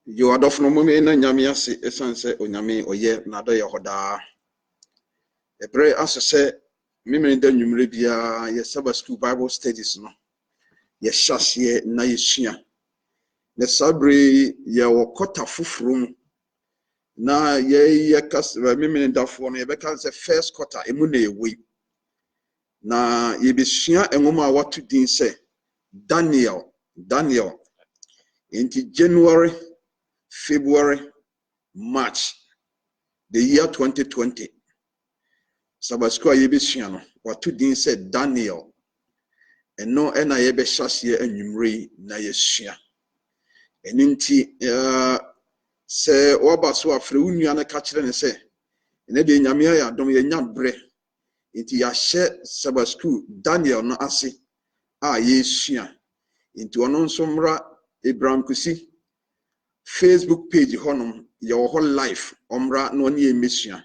You are of no moment, and Yamiasi, a sunset, or Yami, or yet, nada Yahoda. A prayer as I say, Mimi, then you may be a Sabbath school Bible studies. No, yes, Shasia, Nayishia. The Sabri, your quarter fufrum. Na ye cast Mimi and Dafone, because the first quarter, Emune week. Na ye be shia and woman what to din say. Daniel, into January, February, March, the year 2020. Sabasko yebesiano what to din said Daniel and no ena yebe shasye enyumre na yesua eninti se wabaso afre unua na ka kire ne se ene de nyame ya dom ye nya bre nti ya hye Sabasko Daniel no ase a yesua nti ono nso mra Abraham Kusi Facebook page honom ye ho life omra no ne emesua.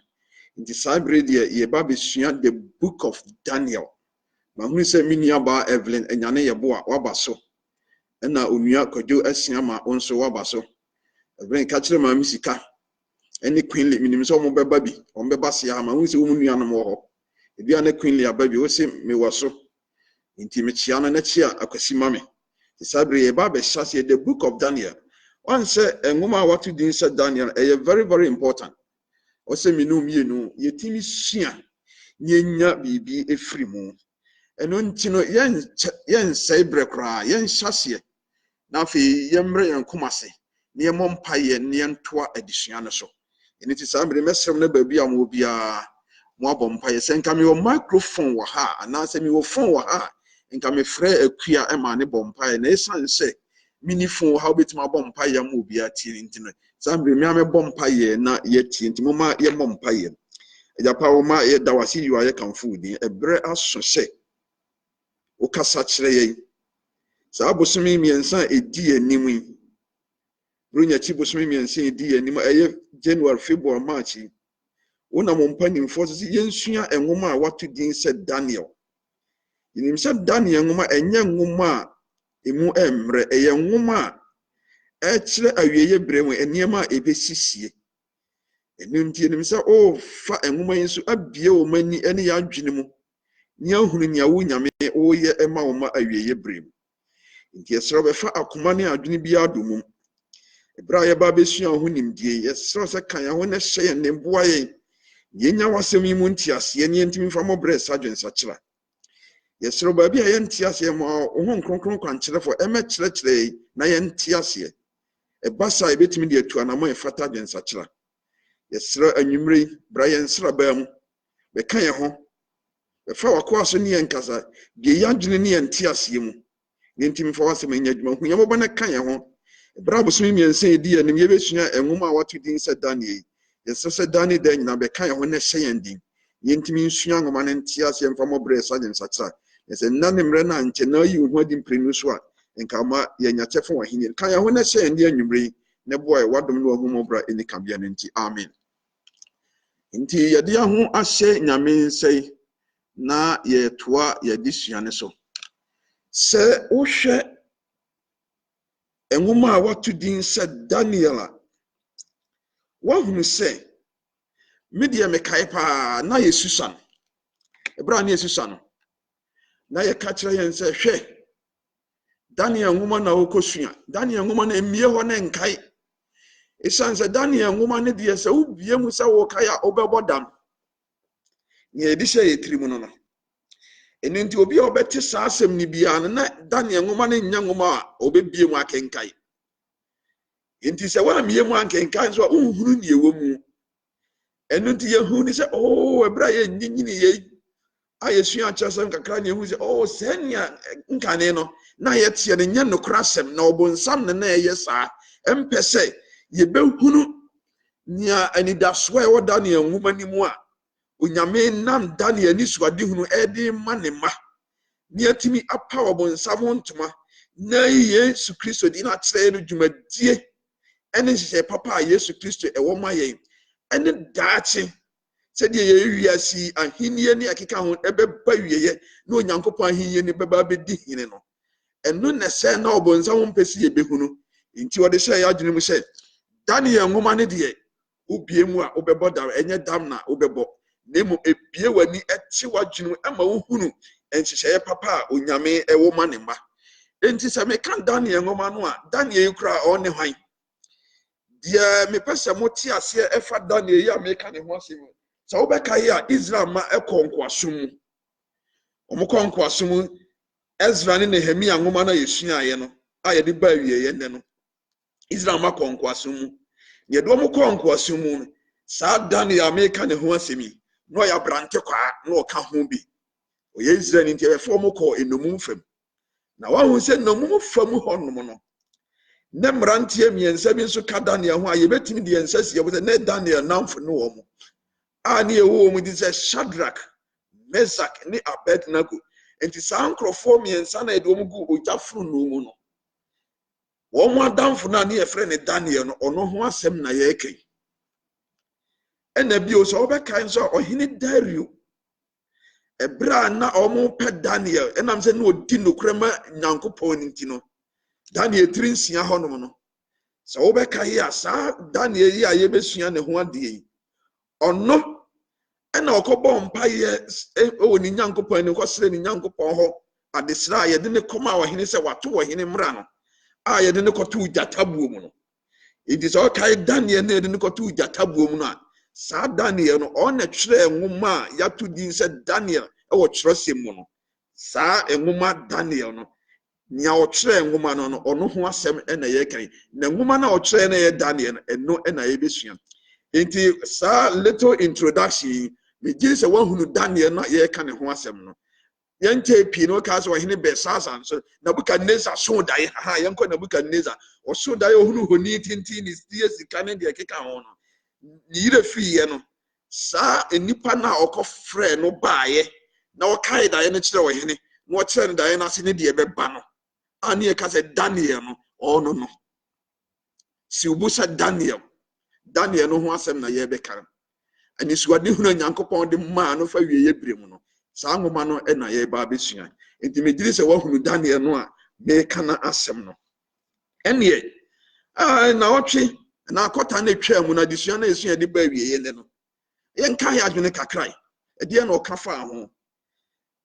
Nti sabre de ye ba besua the book of Daniel. Ma hu se miniaba Evelyn enyane ye bo a waba so. Na onua kwadwo asia ma onso waba so. Evelyn ka kire ma misika. Eni Queenly minim so mo beba bi, o beba se ha ma hu se wo nua no mo ho. Ebia na Queenly aba bi wo se me waso. Nti me chia na chi a akwasi ma me. Nti sabre ye ba be hyase the book of Daniel. One say enwoma watu din say Daniel very very important. Ose minum yenu yetimi sua nyenya bibi efiri mu eno ntino yen sai brekra yen hyase na afi yemre yen komase ne yem mpaye ne yentoa adisua no so eni ti sambre mesrem na baabi am obia mo abompaye senka me wo microphone wa ha ana se me wo phone wa ha nka me frɛ akua ema ne bompaye na esan se mini phone how betima bompaye am obia tie ntino sambre me ame bompaye na yeti ntimo ma ye bompaye ejapa wo ma ye dawasi yu aye kan food ebre aso se o kasa kire ye sa bosumi miensa edi anim yi brunya chi bosumi miensa edi anim eye January February March wona mo mpanim force yensua enwoma a watu din se Daniel yinim se Daniel enwoma enye nwoma a emu emre eye nwoma a kire awieye bremu eniema ebesisie enunti enim se o fa enwoma yinso abie o mani ene ya adwene mu ni ahunu ni awu nyame o ye ema wo ma awieye bremu nti esro be fa akoma ne adwene bi adomum ebra ye ba besua ho nimdie yesro se kan ya ho ne hye ne mboa ye yenya wasem yi mu ntiase ne ntimi fa mobre sadwen sakira yesro ba bi a ye ntiase mo ho nkronkron kwankyerefo eme kyerɛkyerɛ na ye ntiase ebasa ebetimi de atu anamo e fata dwen sakira yesro anwumre bra ye nsra ba mu be kan ye ho be fa wakwa so ne ye nkasa de yadwene ne ye ntiase mu ne ntimi fa wasem nya dwuma hu ye mo bana kan ye ho bra bosumi miense edi anim ye besua enwoma a watu din se Daniel yesese Daniel da nyina be kan ye ho ne hye yendin ye ntimi nsua ngoma ne ntiase mfa mo bre sajen sakira yese nane mre na nche na yi hu adi mprenu so a nka ma ye nya chefo wa hinye kan ye ho ne hye yendin anwumre ne boy wadom no hu mo bra eni kabia ne nti amen nti ye de ho ahye nyame nsei na ye toa ye disua ne so se wo hwe enwoma a watu din se Daniel a wahunu se media mekai pa na yesusan ebra na yesusan na ye ka kire yen se hwe Daniel nwoma na okosua Daniel nwoma na emie ho na nkai esan se Daniel nwoma ne de se ubie mu se wo kai a obebodam ne edise yetrimu no no eninti obi a obete sa asem ni bia na Daniel nwoma ne nya nwoma a obebie mu akenkai enti se wa mie mu akenkai so unhuru ne ewo mu enunti ye hu ni se oh ebra ye nyinyini ye ayesua achasem kakra ne hu se oh senia nkane no na ye tie ne nya nokrasem na obonsam ne na ye saa empese ye behunu nia anidaso e woda ne nwoma ni mu a onyame nam Daniel ni suade hunu edi manema ni atimi apa obonsam ntoma na Yesu Kristo di na kire no dwumadie ene hye papa Yesu Kristo e wo ma ye ene daache sɛ die ye wiasi ahinie ne akeka ho ebeba wieye na onyankopɔn ahinie ne beba bedi hine no eno ne sɛ na obonsa ho mpesi ye behunu nti wode hyɛ ya adwene mu sɛ Daniel nwoma ne de ubie mu a obebo da enye dam na obebo nemu ebie wani eti wadwunu ama wohunu enhyehyeye papa a onyame ewo ma ne ma enti se me kan Daniel nwoma no a Daniel kura one hwan dia me pese moti ase efa Daniel ya me kan ne ho ase se obeka ya Israel ma ekonkwasom omokonkwasom Ezra ne Nehemia nwoma na yesua ye no a ye de ba wie ye ne no Israel ma konkwasom ye do omokonkwasom sa Daniel me kan ne ho asemi no ya brante kwa na o ka ho bi o ye Israel nti e fo omoko enumum fam na wa hu se enumum fam ho nom no ne mrantie miensa bi nso ka Daniel ho a ye betimi de ensa sie bo ne Daniel namfo no wo mo a ne ewo mu di se Shadrach Meshach ne Abednego enti sa ankrofo miensa na edo mu gu ojafro no mu no wo mo adamfo na ne efre ne Daniel no ono ho asem na ye ken ena bi o so obeka nso ohene Dario ebra na omo pe Daniel enam se na odi nokrema nyankopon nti no Daniel trinsia honom no so obeka ya sa Daniel yi aye besua ne ho ade yi ono ena okobo mpa ye o ni nyankopon ni kwasere ni nyankopon ho adesra ye de ne koma ohene se wato ohene mra no a ye de ne koto ujatabuo mu no it is okay Daniel na ye de ne koto ujatabuo mu no a sa Daniel no ona twere nwoma ya to din se Daniel e wo kyerosem mu no sa nwoma Daniel no nya o kyere nwoma no no ono ho asem na ye kan na nwoma na o kyere na ye Daniel eno na ye besua enti sa little introduction me gye se wahunu Daniel na ye kan ho asem no yente pi no ka so hene Belshazzar so Nebukadnezar so dai ha yenko Nebukadnezar o so dai ohunu honi tintin ni sika ne de keka ho no ni yire fi ye no sa enipa na okofre no baaye na o kai dai ne kire o hene na o kire dai na se ne de beba no ani e ka se Daniel no o no si ubusa Daniel no ho asem na ye beka ani suade hunu nyankopon de ma no fa wie ye brem no sa nwoma no na ye ba besua enti megiri se wahunu Daniel no a me kana asem no ene na otwe na akota na twa mu na desua na esua de ba wie ye le no ye nka ya adwene kakrai e de na okafa ho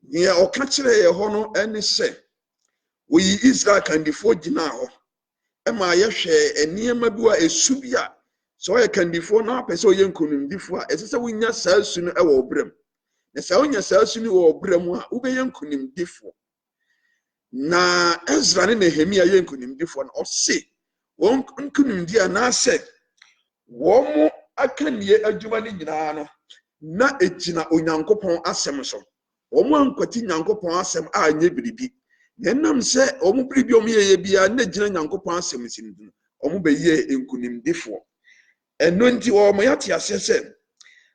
ye oka kire ye ho no ene se oyi Israel kandifo gina ho e ma ye hwe eniema bi wa esu bi a so ye kandifo na apese oye nkonimdifo a ese se wonya saa su no e wo brem na sa wonya saa su no wo brem a ubeye nkonimdifo na Ezra ne Nehemia ye nkonimdifo na ose won nkonimdi a na se wo mo akanie adwuma ne nyina no na ejina onyankopon asem so wo mo ankwati nyankopon asem a anye biribi nenam se wo mo biribi o mo ye bia na ejina nyankopon asem sindu wo mo be ye nkonimdifo eno nti wo mo yate ase se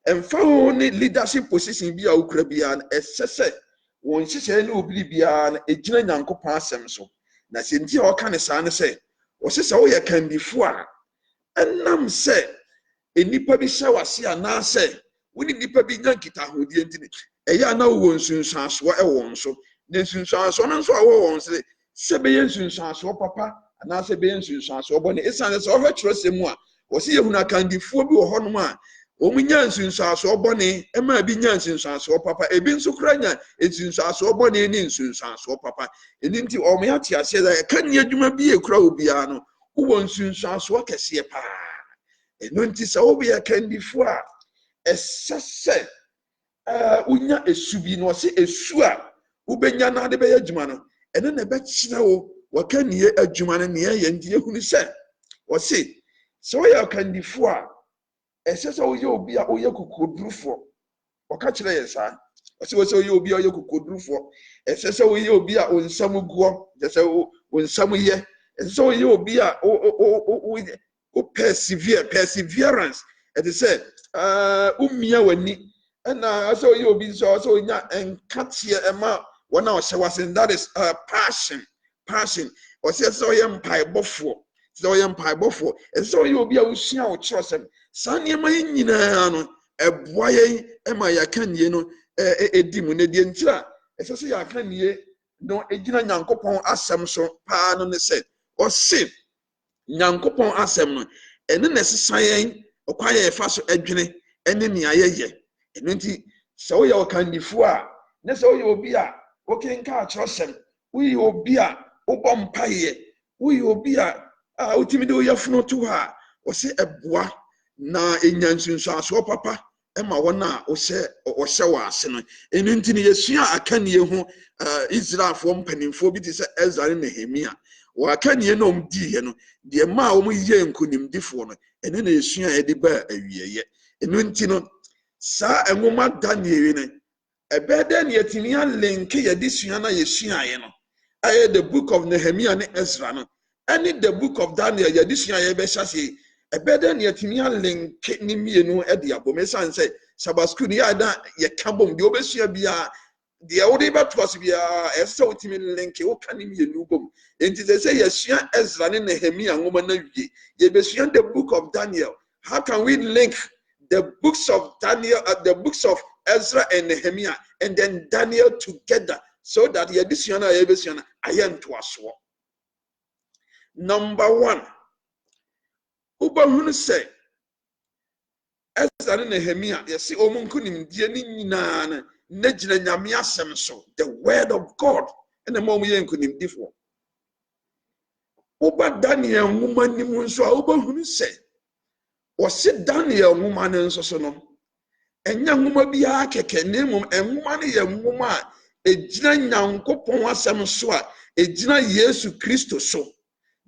emfa ho ne leadership position bi a ukura bia na esese won hyehyɛ ne obiri bia na ejina nyankopon asem so na se nti a oka ne saa ne se wo se wo ye kandifo a enam se enipa bi hyɛ wase ana se woni nipa bi nya kita hodie ntini eya na wo nsunsuaso e won so ne nsunsuaso no nso a wo won se be ye nsunsuaso papa ana se be ye nsunsuaso bo ne esane se wo hwɛ kyerɛsɛm a wo se ye huna kandifo bi wo honom a o munya nsunsuaso bone e ma bi nya nsunsuaso papa e bi nso kura nya nsunsuaso bone ni nsunsuaso papa eni nti o me ate ase da ka nya adwuma bi e kura obia no wo nsunsuaso kese pa eno nti se wo be kandifo a esese unya esu bi no se esu a ubenya na de be adwuma no ene na be kyerɛ wo waka nie adwuma no ne ye ndi ehunu se wo se wo ya kandifo a esese wo ye obi a oye kokodrufo waka kyerɛ ye saa wo se wo ye obi a oye kokodrufo esese wo ye obi a onsam guo esese wo onsam ye esese wo ye obi a o perseverance it is said umia wani na so you be so nya enkatie ema wona o hyewasen that is passion o se so ye mpaibofo so you obi a usua o kyerosem sane ma nyina no eboa ye ema ya kanie no edimu ne die ntira ese so ya kanie no egina nyankopon asem so pa no ne se o se nyankopon asem no ene na sesan okwaye efa so adwene ene ne ayeye eno nti se wo ye okandifo a ne se wo ye obi a wokenka akyerosem wo ye obi a wobɔ mpaye wo ye obi a utimi de wo yafunu to ha wo se eboa na enyansunsu aso papa ema wona wo se wo ase no eno nti ne yesua akanie ho Israelfo mpanimfo bi te se Ezra ne Nehemia wa akanie no mdiye no de ma wo ye nkunimdifo no eno na yesua e de ba awieye eno nti no sa enwoma Daniel ne ebede ne yetimi link ye de sua na yesua ye no aye the book of Nehemia ne Ezra no any the book of Daniel ye de sua ye be hyase ebede ne yetimi link ni mienu e de abomesan se sabasku ni ada ye kabom de obesua bia de wode betos bia ese utimi link wo kani mienu bom enti say yesua Ezra ne Nehemia ngoma na wie ye besua the book of Daniel. How can we link the books of Daniel, the books of Ezra and Nehemiah, and then Daniel together, so that ye disiana ebesiana ayen to aswo? Number one, Ubahunu say Ezra and Nehemiah, you see, omunkunim dieni nyina nejina nyame asem so, the word of God, and the moment yenkunim difo. Uba Daniel woman ni munso ubahunu say, wasi Daniel woman nso so no. Enya nwoma bia keke nemum enwoma ne ye nwoma a ejina Nyankopon asem so a ejina Yesu Kristo so.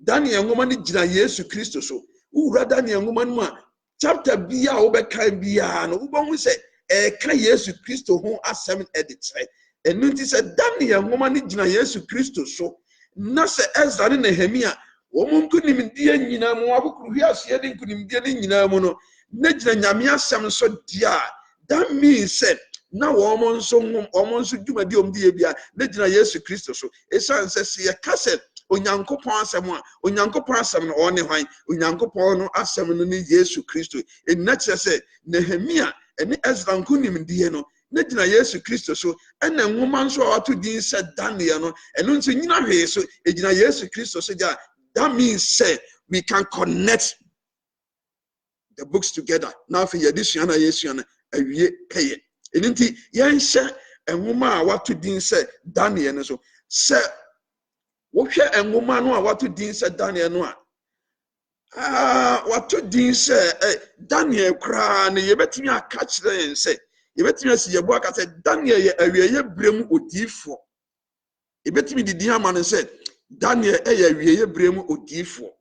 Daniel nwoma ne jina Yesu Kristo so. Ura Daniel nwoma no a chapter bia wo beka bia no wo hu se ka Yesu Kristo ho asem editre. Enu nti se Daniel nwoma ne jina Yesu Kristo so. Na se Ezra ne Nehemia wo munkunim die nyina mu akokuru hiase de nkunim die ne nyina mu no na jina nyame asem so dia. That means said now almost dwumadi omdi bia na gina Yesu Kristo so esan se ye cassette onyankopon asem a onyankopon asem no one hwan onyankopon no asem no ne Yesu Kristo na kire se Nehemia ene Ezra nkunim die no na gina Yesu Kristo so ena nwoma nso a wato din se Daniel no eno nso nyina hwe so egina Yesu Kristo so ja. That means said we can connect the books together. Now for edition na Yesu na awie peye eninti yenhye enwoma a wato din se Daniel no so se wo hwe enwoma no a wato din se Daniel no a wato din se Daniel kra na yebetimi aka kire yen se yebetimi asi yebo aka se Daniel ye awie ye brem odifo yebetimi didi ama no se Daniel ye awie ye brem odifo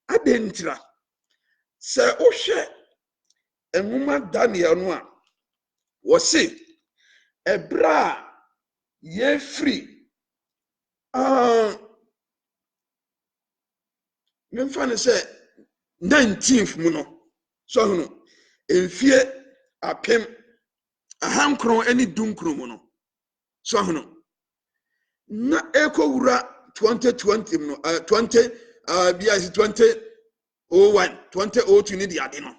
adentira se wo hwe enwoma Daniel no a wose ebra ye free memfa say 19th mu no so no enfie apem ahankron ani dunkron mu no so no na ekowura 2020 no 20 BIC 2001 2002 ni di ade no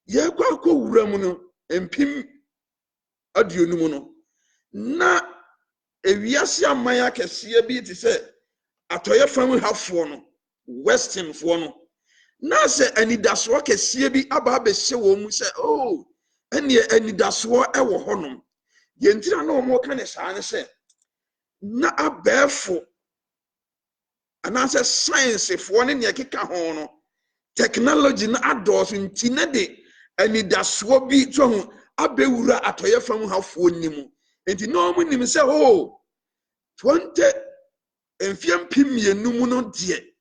ye kwa kowura mu no empim aduonu mu no na ewiase amaya kese bi ti se atoye fam hafo no western fo no na se anidaso kese bi aba be hye wo mu se oh ene anidaso e wo honom ye ntira na omo ka ne saa ne se na abefo anase science fo ne ne keka ho no technology na adoso ntina de anidaso bi to ho abewura atoye fam hafo nimu enti no mu nim se oh 20 enfiem pimienu mu no de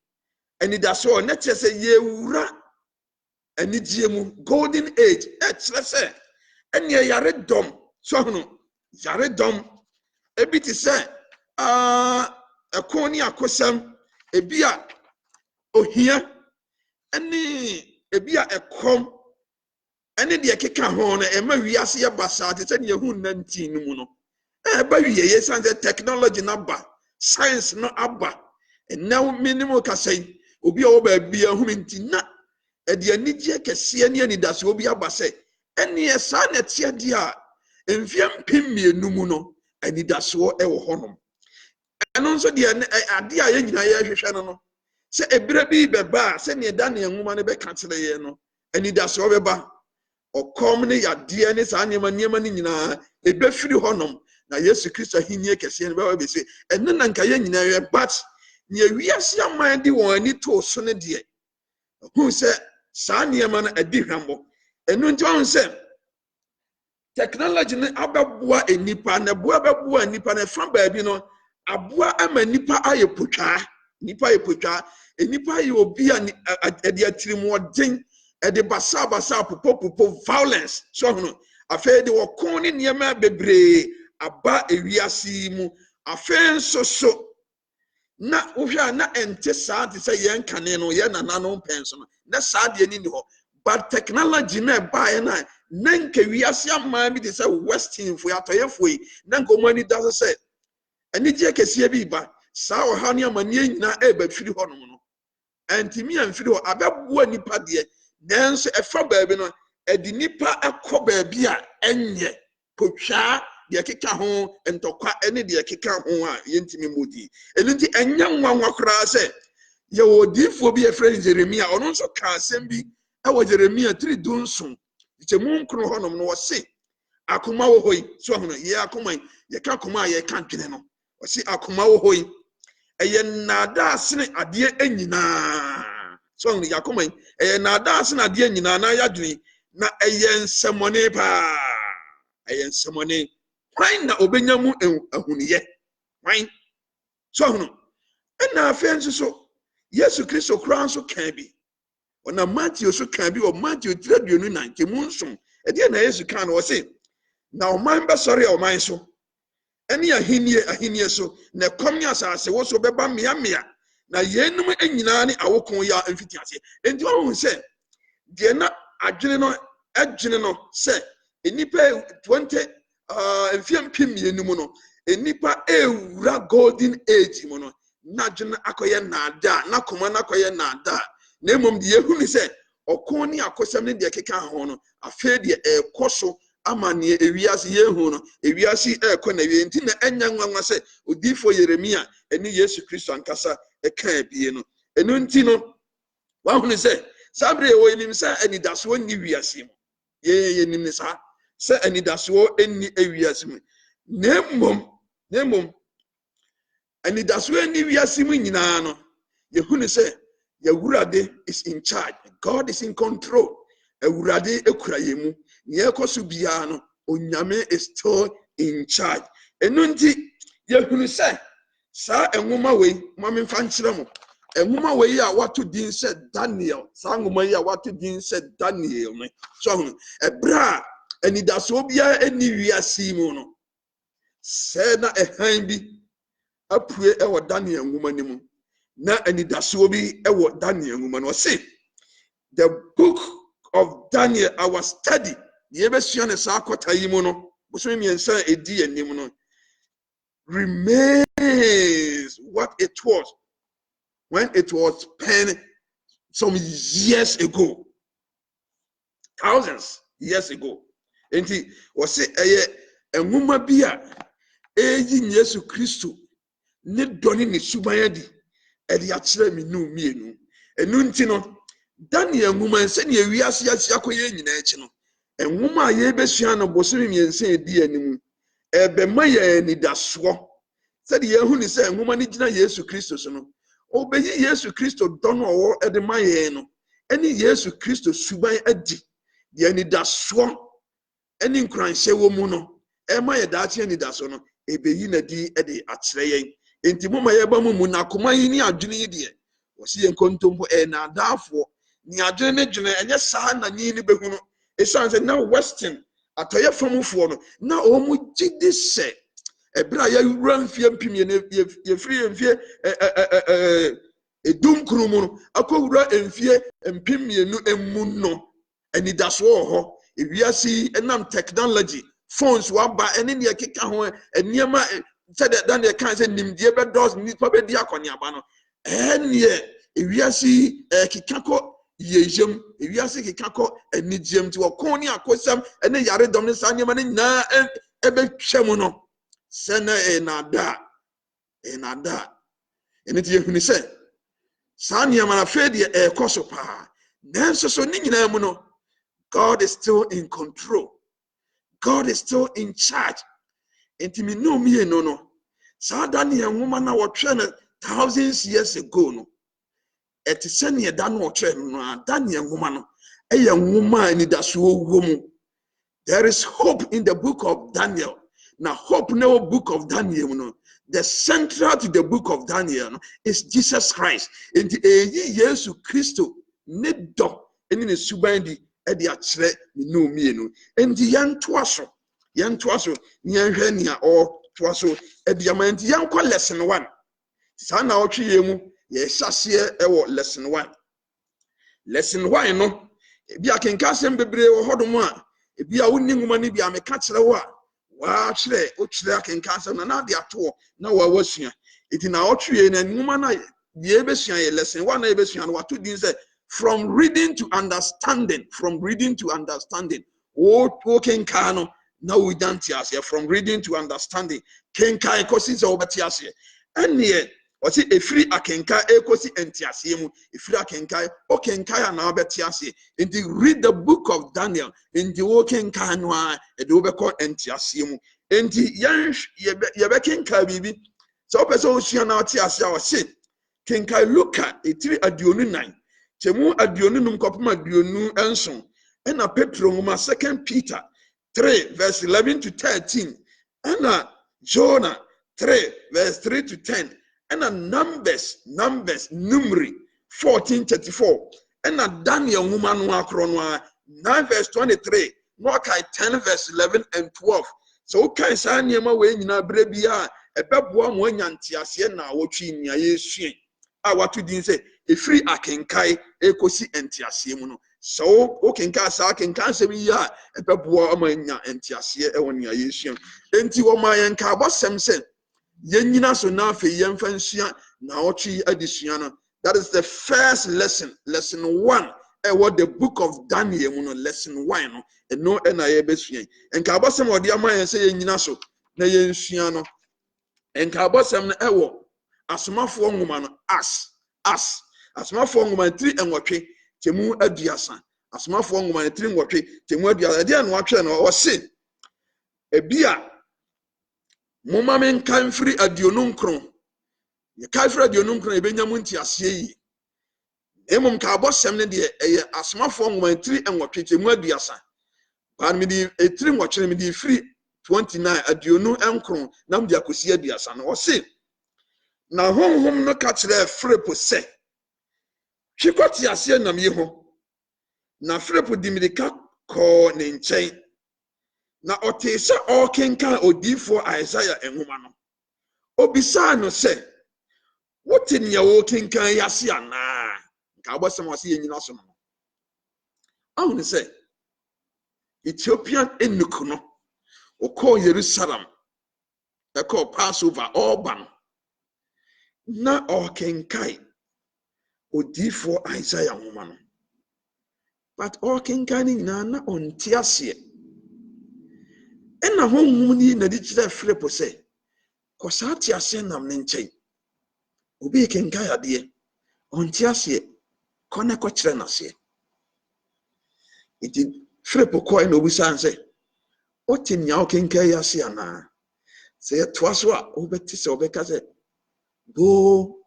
anidaso na kire se ye wura anigye mu golden age kire se ene yare dom so hono yare dom ebi ti se ekoni akosam ebi a ohia ene ebi a ekom ene de keka ho na ema wiase ye basa te se ne hu 19 mu no ba wiye ye san technology na ba science no aba now minimum ka say obi a wo ba bia hu ntina e de anigye kese ne anidase obi aba say ene ye sa na tie de a emfiam pimienu mu no anidase wo e wo honom eno nso de ade a ye nyina ye hwehwe no se ebire bi beba se ne Daniel nwoma ne be ka kire ye no anidaso obeba okom ne yade ne sa niema ni nyina ebe firi honom na Yesu Kristo hinnie kese ne be se enne na nka ye nyina ye but ne wiase aman di won ani to so ne de hu se sa niema na adi hwambo enu nti won se technology ne ababua enipa na bua babua enipa na fa baabi no aboa ama nipa aye potwa nipa aye potwa enipa aye obi a ade atirimu odin ede basa popo violence so hono afa de wokon ne niema bebre aba ewiase mu afa so na wohwa na ente saa te say yen kane no ye nanano penso no na saa de ni ho but technology na ba na nanka wiase ama bi de say western fo atoyefo yi nanka o mani da say ani je kese bi ba saa o ha ne amane nyina e ba firi ho no no antimi amfiri ho ababua nipa de nanso efa baabi no edi nipa akọ baabi a enye potwa de keka ho entokwa ene de keka ho a yentimi modi elunti enya nwanwa kra se ye odifo bi efre Jeremia ono nso ka asem bi e wo Jeremia 3 dunsun che munkro ho no wo se akoma wo hoi so hono ye akoma ye ka akoma ye ka twene no wo se akoma wo hoi eye nada asene ade enyina so hono ye akoma eye nada asene ade enyina na yadwene na eye nsemone pa eye nsemone kwan na obenyamu ahuniye kwan so hono na afenso so Yesu Kristo kran so kan bi ona Matthew so kan bi o Matthew 3:9 ke munsom e de na Yesu kan no se na o man be sori o man so eni ahinie so na komnya asase wo so beba mea na yenum enyina ni awokon ya mfiti ase enti o hu se de na adwene no se enipa 20 mfiam pimienum no enipa ewura golden age mu no na dwene akoye nada na koma na akoye nada na emom de yehu ni se okon ni akosam ne de keka ho no afa de ekoso amane ewiase yehu no ewiase ekọ na wie nti na enya nwanwa se odifo Yeremia eni Yesu Kristo ankasa eka bie no enu nti no wa hu ni se sabre wo enim se anidaso ni wiase mu ye nim ni sa se anidaso eni ewiase mu na emom anidaso eni wiase mu nyina no yehu ni se Yewurade is in charge. God is in control. Ewurade ekura yemu. Nye ekoso bia no onyame is still in charge. Enu nti yehunu se sa enwoma we mama mfa nkyere mo. Enwoma we a wato din se Daniel. Sa nwoma yi a wato din se Daniel no. So hunu ebra anidaso bia eni wiase mu no. Se na ehan bi apue ewo Daniel nwoma ni mu. Na anidaso bi ewo Daniel nwoma no say the book of Daniel our study ye besua ne sa akota yi mu no boso mi ensa edi anim no remains what it was when it was penned some years ago, thousands years ago. Enti o say eye enwoma bi a eyi Yesu Kristo ne doni ne subanya di edi akire mi nu mienu enu nti no Daniel nwoma nse ne ewiase asia koye nyina echi no enwoma ye besua no bosiri mi ense edi animu ebe maye ni daso se de yehu ni se enwoma ni gina Yesu Kristo so no obeyi Yesu Kristo dono owo ede maye no eni Yesu Kristo suban adi de ni daso eni nkranhye wo mu no e maye daache ni daso no ebeyi na di ede akire yen enti moma ye ba mu na koma yi ni adwene yi de wo se yenkontompo na adafo ni adwene ne dwene enye saa na ni behunu esanse na western atoye famufo no na omu gidi se ebra ya wura mfie mpimie ne ye free mfie edum krumu no akowura mfie mpimie nu emu no anidaso ho ewiasi enam technology phones waba ene ne keka ho eniema said Daniel kan say nimdie be dos nipa be di akoni aba no ene ewiasi kekako yejem ewiase kekako enijem ti wokon ni akosam ene yare dom ne sanyema ne na ebe twem no se na enada ene ti yehuni se saa nneɛma na afei deɛ ɛrekɔ so paa nanso so ne nyinaa mu no God is still in control. God is still in charge. Enti me no mmienu no saa Daniel nwoma na wɔtwerɛ no thousands years ago no ɛte sɛ nea da no wɔtwerɛ no a Daniel nwoma no ɛyɛ nwoma a anidasoɔ wɔ mu. There is hope in the book of Daniel. Now hope no book of Daniel no the central to the book of Daniel no, is Jesus Christ. Enti eyi Yesu Kristo ne dɔ ɛne ne suban di ɛde akyerɛ me no mmienu. Enti yɛntoa so yɛnhwɛ nea ɔtoa so ɛde ama enti yɛnkɔ lesson 1. Saa na ɔtwe yɛ mu yɛhyɛseɛ ɛwɔ lesson 1. Lesson 1 no ebi akenka asɛm bebree wɔ hɔdom a ebi a wonni nwoma no bi a meka kyerɛ wo a wakyerɛ okyerɛ akenka asɛm na de ato na wasua. Enti na ɔtwe yɛ na nwoma na deɛ ebesua yɛ lesson 1 na ebesua no wato din sɛ from reading to understanding. O kenka no na wo dante ase from reading to understanding. Kenka ekosi sɛ wobɛte ase. Ɛneɛ ɔsi efiri akenka ekosi entiaseɛ mu efiri akenka o kenka na wobɛte ase. Enti read the book of Daniel. Enti wo kenka no a ɛde wobɛkɔ entiaseɛ mu. Enti yɛbɛkenka bibi sɛ wopɛ sɛ wosua na wote ase a ɔse kenka Luka etiri aduonu 9 temu aduonu num kɔpem aduonu enson ɛna Petro nwoma 2 Peter 3 verse 11 to 13 ɛna Jonah 3 verse 3 to 10 ɛna Numbers Numeri 14:34 ɛna Daniel nwoma no akoro no 9 verse 23 no kai 10 verse 11 and 12. So kai saa nneɛma wei nyina bere bia ɛbɛboa mo anya nteaseɛ na wotwe nia yɛsua a wato din sɛ efiri akenkai ekosi nteaseɛ mu no. So okenka saa kenka asɛm yi a ɛbɛboa ama anya nteaseɛ ɛwɔ nia yɛsua. Enti wɔ ma yɛnka abɔsɛm sɛ yɛnyina so na afei yɛmfa nsua na wotwe adesua no. That is the first lesson 1 ɛwɔ the book of Daniel mu no lesson 1 no ɛno ɛna yɛbɛsua. Enka abɔsɛm ɔde ama yɛn sɛ yɛnyina so na yɛnsua no enka abɔsɛm no ɛwɔ asomafoɔ nwoma no as asomafoɔ nwoma 3 enwɔtwe temu aduasa asomafoɔ nwoma 3 enwɔtwe temu aduasa ɛde ano atwɛ no ɔse ebia moma men kan firi aduonu nkron ye kan firi aduonu nkron ebenya mu ntiaseɛ yi emom ka abɔsɛm no de ɛyɛ asomafoɔ nwoma 3 enwɔtwe temu aduasa ban me di 3 enwɔtwe me di firi 29 aduonu nkron na me di akosi aduasa no ɔse na honhom no ka kyerɛ Philip sɛ twekɔte aseɛ nam yi ho na Philip di mirika kɔɔ ne nkyɛn na ɔte sɛ ɔkenkan odiifo Isaiah enwoma no obisa no sɛ wote nea wɔkenkan yase ana nka abɔsɛm ɔse yɛnyina so no ahụ sɛ Ethiopian Enoch no ɔkɔɔ Jerusalem ɛkɔɔ Passover ɔba na ɔkenkan odiifo Isaiah nwoma no but ɔkenkan ne nyinaa na ɔnte aseɛ ɛna honhom ni na di kyerɛ Philip sɛ kɔsaa te aseɛ nam ne nkyɛn obi kenkan adeɛ ɔnte aseɛ kɔ na kɔkyerɛ n'aseɛ. Iti Philip kɔɔ na obisa sɛ ɔte nea ɔkenkan yase ana sɛ yɛtoa so a wobɛte sɛ ɔbɛka sɛ bo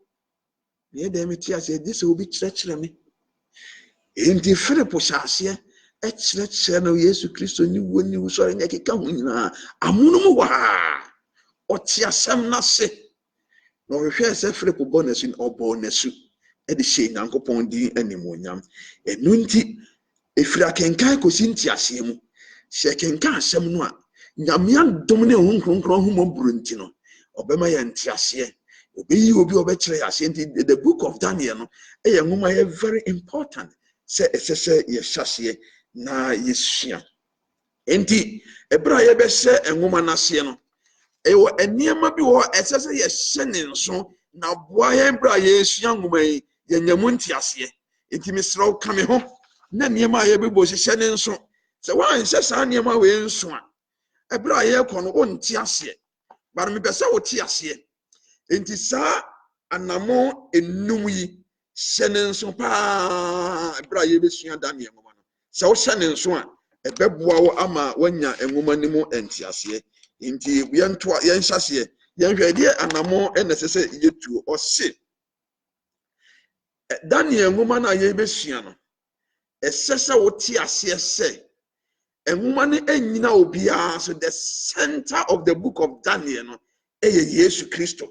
me dem ti ase di sɛ obi kyerɛkyerɛ me. Enti Philip hyɛ aseɛ ɛkyerɛkyerɛ no Yesu Kristo ni woni wusɔre nya keka ho nyinaa amunum wa ɔte asɛm na se na ɔhwehwɛ sɛ Philip bɔ n'asu ɔbɔ n'asu ɛde hyɛ Nyankopɔn din animonyam. Ɛno nti efiri akenkan kosi nti aseɛ mu hyɛ kenkan asɛm no a Nyame adom ne ho nkronkron ho mɔburu nti no ɔbɛma yɛ nti aseɛ obi ɔbɛkyerɛ aseɛ nti the book of Daniel no ɛyɛ nwoma yɛ very important sɛ ɛsɛ sɛ yɛhyɛ na yɛsua. Enti ɛbra yɛbɛhyɛ nwoma n'aseɛ no ɛwɔ nneɛma bi wɔ ɛsɛ sɛ yɛhyɛ ne nso na boa yɛn bra yɛsua nwoma yi yɛnyamu nti aseɛ. Enti mesrɛ ka me ho na nneɛma a yɛbɛbɔ hyehyɛ ne nso sɛ wɔanhyɛ saa nneɛma wei nso a ɛbra yɛkɔ no ɔnte aseɛ bare mepɛ sɛ wote aseɛ. Enti saa anamo enum yi hyɛ nso paa ɛberɛ a yɛbɛsua Daniel nwoma no sɛ wohyɛ ne nso a ɛbɛboa wo ama wanya nwoma no mu nteaseɛ nti yɛnhyɛ aseɛ yɛnhwɛ deɛ anamo ɛna ɛsɛ sɛ yɛtuo ɔse Daniel nwoma no a yɛbɛsua no ɛsɛ sɛ wote aseɛ sɛ nwoma no anyina obiara so the center of the book of Daniel no ɛyɛ Yesu Kristo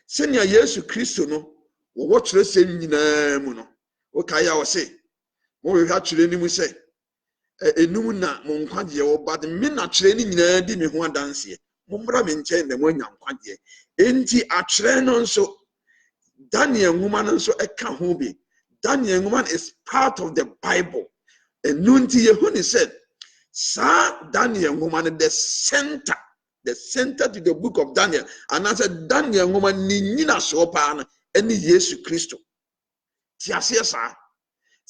sɛnea Yesu Kristo no wɔwɔ kyerɛsɛm nyinaa mu no wokae a ɔse mohwehwɛ kyerɛ no mu sɛ enum na mo nkwagyeɛ wɔ but me na kyerɛ no nyinaa di me ho adanseɛ mommra me nkyɛn na moanya nkwagyeɛ enti akyerɛ no nso Daniel nwoma no nso ɛka ho bi Daniel nwoma is part of the Bible ɛnu nti yɛhu ne sɛ saa Daniel nwoma no the center to the book of Daniel anaasɛ Daniel nwoma ne nyinasoɔ paa no ɛne Yesu Kristo ti aseɛ saa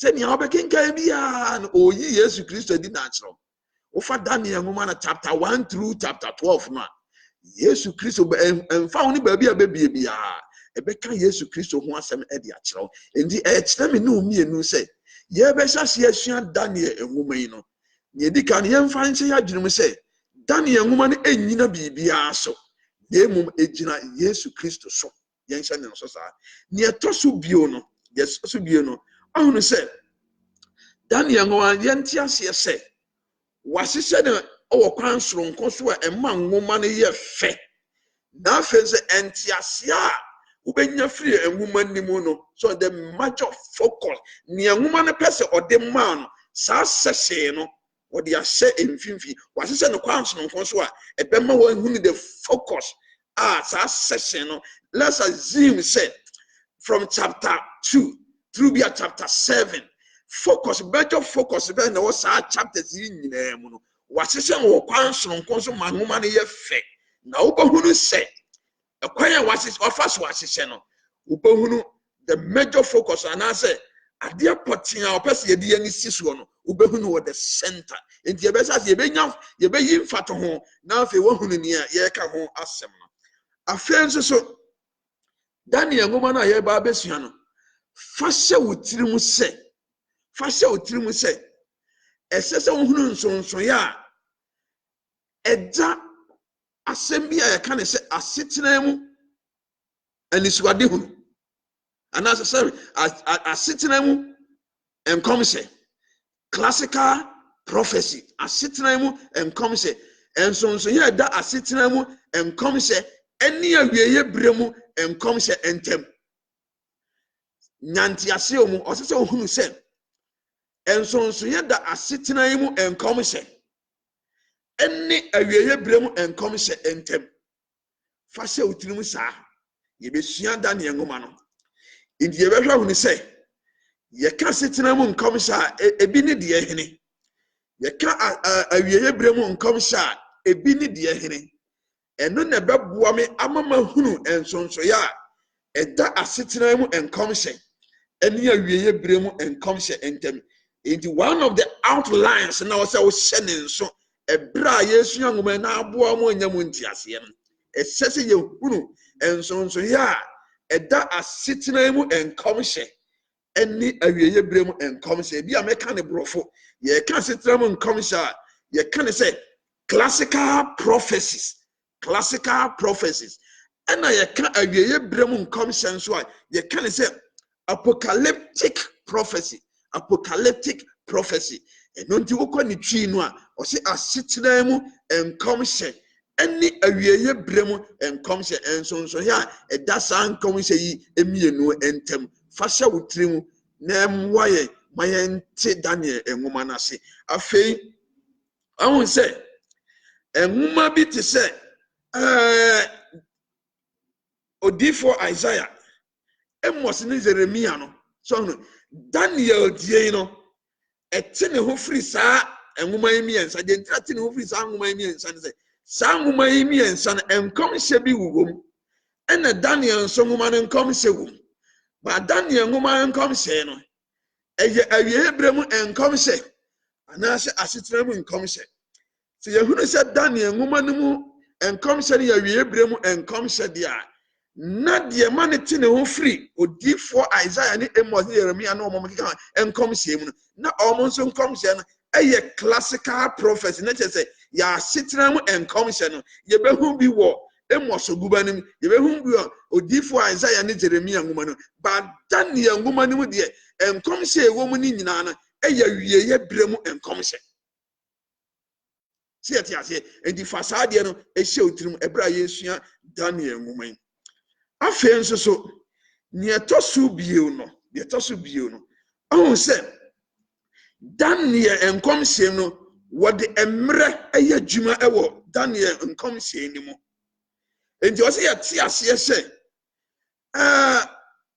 sɛ nea wobɛkenkan biara no ɔyi Yesu Kristo di n'akyerɛw wofa Daniel nwoma no chapter 1 through chapter 12 no a Yesu Kristo ɛmfa wo ne baabi a bɛbie biara ɛbɛka Yesu Kristo ho asɛm ɛde akyerɛw enti ɛkyerɛ me ne wo mmienu sɛ yɛbɛhyɛ aseɛ asua Daniel nwoma yi no nea ɛdi ka no yɛmfa nhyɛ yɛ adwene mu sɛ Daniel nwoma no ɛnyina biribiara so na mmom ɛgyina Yesu Kristo so yɛnhyɛ ne so saa nea ɛtɔ so bio no ahunu sɛ Daniel nwoma yɛnte aseɛ sɛ wahyehyɛ no ɔwɔ kwan soronko so a ɛma nwoma no yɛ fɛ na afei sɛ ɛnte aseɛ a wobɛnya firi nwoma no mu no so the major focus nea nwoma no pɛ sɛ ɔde maa no saa sɛhyee no wɔde ahyɛ mfimfini wahyehyɛ no kwan soronko so a ɛbɛma wɔahunu the focus saa sɛhyee no let's assume say from chapter 2 through be chapter 7 focus major focus be na was chapters yi nyinaa mu no wahyehyɛ wɔ kwan soronko so ma nwoma no yɛ fɛ na wobɛhunu sɛ ɛkwan a wafa so wahyehyɛ no wobɛhunu the major focus anaasɛ adeɛ pɔten a ɔpɛ sɛ yɛde yɛn si soɔ no wobɛhunu wɔ the center enti yɛbɛhyɛ sɛ yɛbɛyi mfato ho na afei wɔhunu nea yɛreka ho asɛm no afei nso so Daniel nwoma no a yɛba abɛsua no fa hyɛ wo tiri mu sɛ ɛsɛ sɛ wohunu nsonsoyɛ a ɛda asɛm bi a yɛka ne sɛ asetena mu anisuade hunu anaasɛ sɛ asetena mu nkɔmhyɛ classical prophecy asetena mu nkɔmhyɛ nsonsoyɛ ɛda asetena mu nkɔmhyɛ ɛne awieyɛ berɛ mu nkɔmhyɛ ntɛm nyanteaseɛ mu ɔsɛ sɛ wohunu sɛ nsonsoyɛ da asetena mu nkɔmhyɛ ɛne awieyɛ berɛ mu nkɔmhyɛ ntɛm fa hyɛ wo tirim saa yɛbɛsua Daniel nwoma no nti yɛbɛhwɛ ho ne sɛ yɛka asetena mu nkɔmhyɛ a ebi ne deɛ hene yɛka awieyɛ berɛ mu nkɔmhyɛ a ebi ne deɛ hene ɛno na ɛbɛboa me ama mahunu nsonsoyɛ a ɛda asetena mu nkɔmhyɛ ɛne awieyɛ berɛ mu nkɔmhyɛ ntɛm nti one of the outlines na wɔsɛ wohyɛ ne nso ɛberɛ a yɛsua nwoma na aboa mu anya mu nteaseɛ no ɛsɛ sɛ yɛhunu nsonsoyɛ a ɛda asetena mu nkɔmhyɛ ɛne awieyɛ berɛ mu nkɔmhyɛ bi a mɛka ne borɔfo yɛka asetena mu nkɔmhyɛ a yɛka ne sɛ classical prophecies ɛna yɛka awieyɛ berɛ mu nkɔmhyɛ nso a yɛka ne sɛ apocalyptic prophecy ɛno nti wokɔ ne twi no a ɔse asetena mu nkɔmhyɛ ɛne awieyɛ berɛ mu nkɔmhyɛ nsonsoyɛ a ɛda saa nkɔmhyɛ yi mmienu ntɛm fa hyɛ wo tiri mu na mmoa yɛn ma yɛnte Daniel nwoma no ase afei ahu sɛ nwoma bi te sɛ odiyifoɔ Isaiah Amos ne Jeremia no so Daniel die no ɛte ne ho firi saa nwoma yi mmiɛnsa de ntra te ne ho firi saa nwoma yi mmiɛnsa ne sɛ saa nwoma yi mmiɛnsa no nkɔmhyɛ bi wɔ mu ɛna Daniel nso nwoma no nkɔmhyɛ wɔ mu ba Daniel nwoma nkɔmhyɛ no ɛyɛ awieyɛ berɛ mu nkɔmhyɛ anaasɛ asetena mu nkɔmhyɛ sɛ yɛhunu sɛ Daniel nwoma no mu nkɔmhyɛ no yɛ awieyɛ berɛ mu nkɔmhyɛ deɛ a na de ma ne te ne ho free odifo Isaiah ne Amos ne Jeremiah no mo mekeka enkom hye mu na omo nso nkom hye no eye classical prophecy na che say ya setena mu enkom hye no ye behu bi wo Amos ogubanim ye behu bi odifo Isaiah ne Jeremiah nguma no ba Daniel nguma no mu de enkom hye wo mu ni nyina no eye wieye bremu enkom hye siati ase enti fasade no ehye otirim ebra yesua Daniel nguma yi afei nso so ne etosu bio no ahun se Daniel enkom hye no wode emre eye adwuma ewo Daniel enkom hye ni mu enti o se ye ti ase se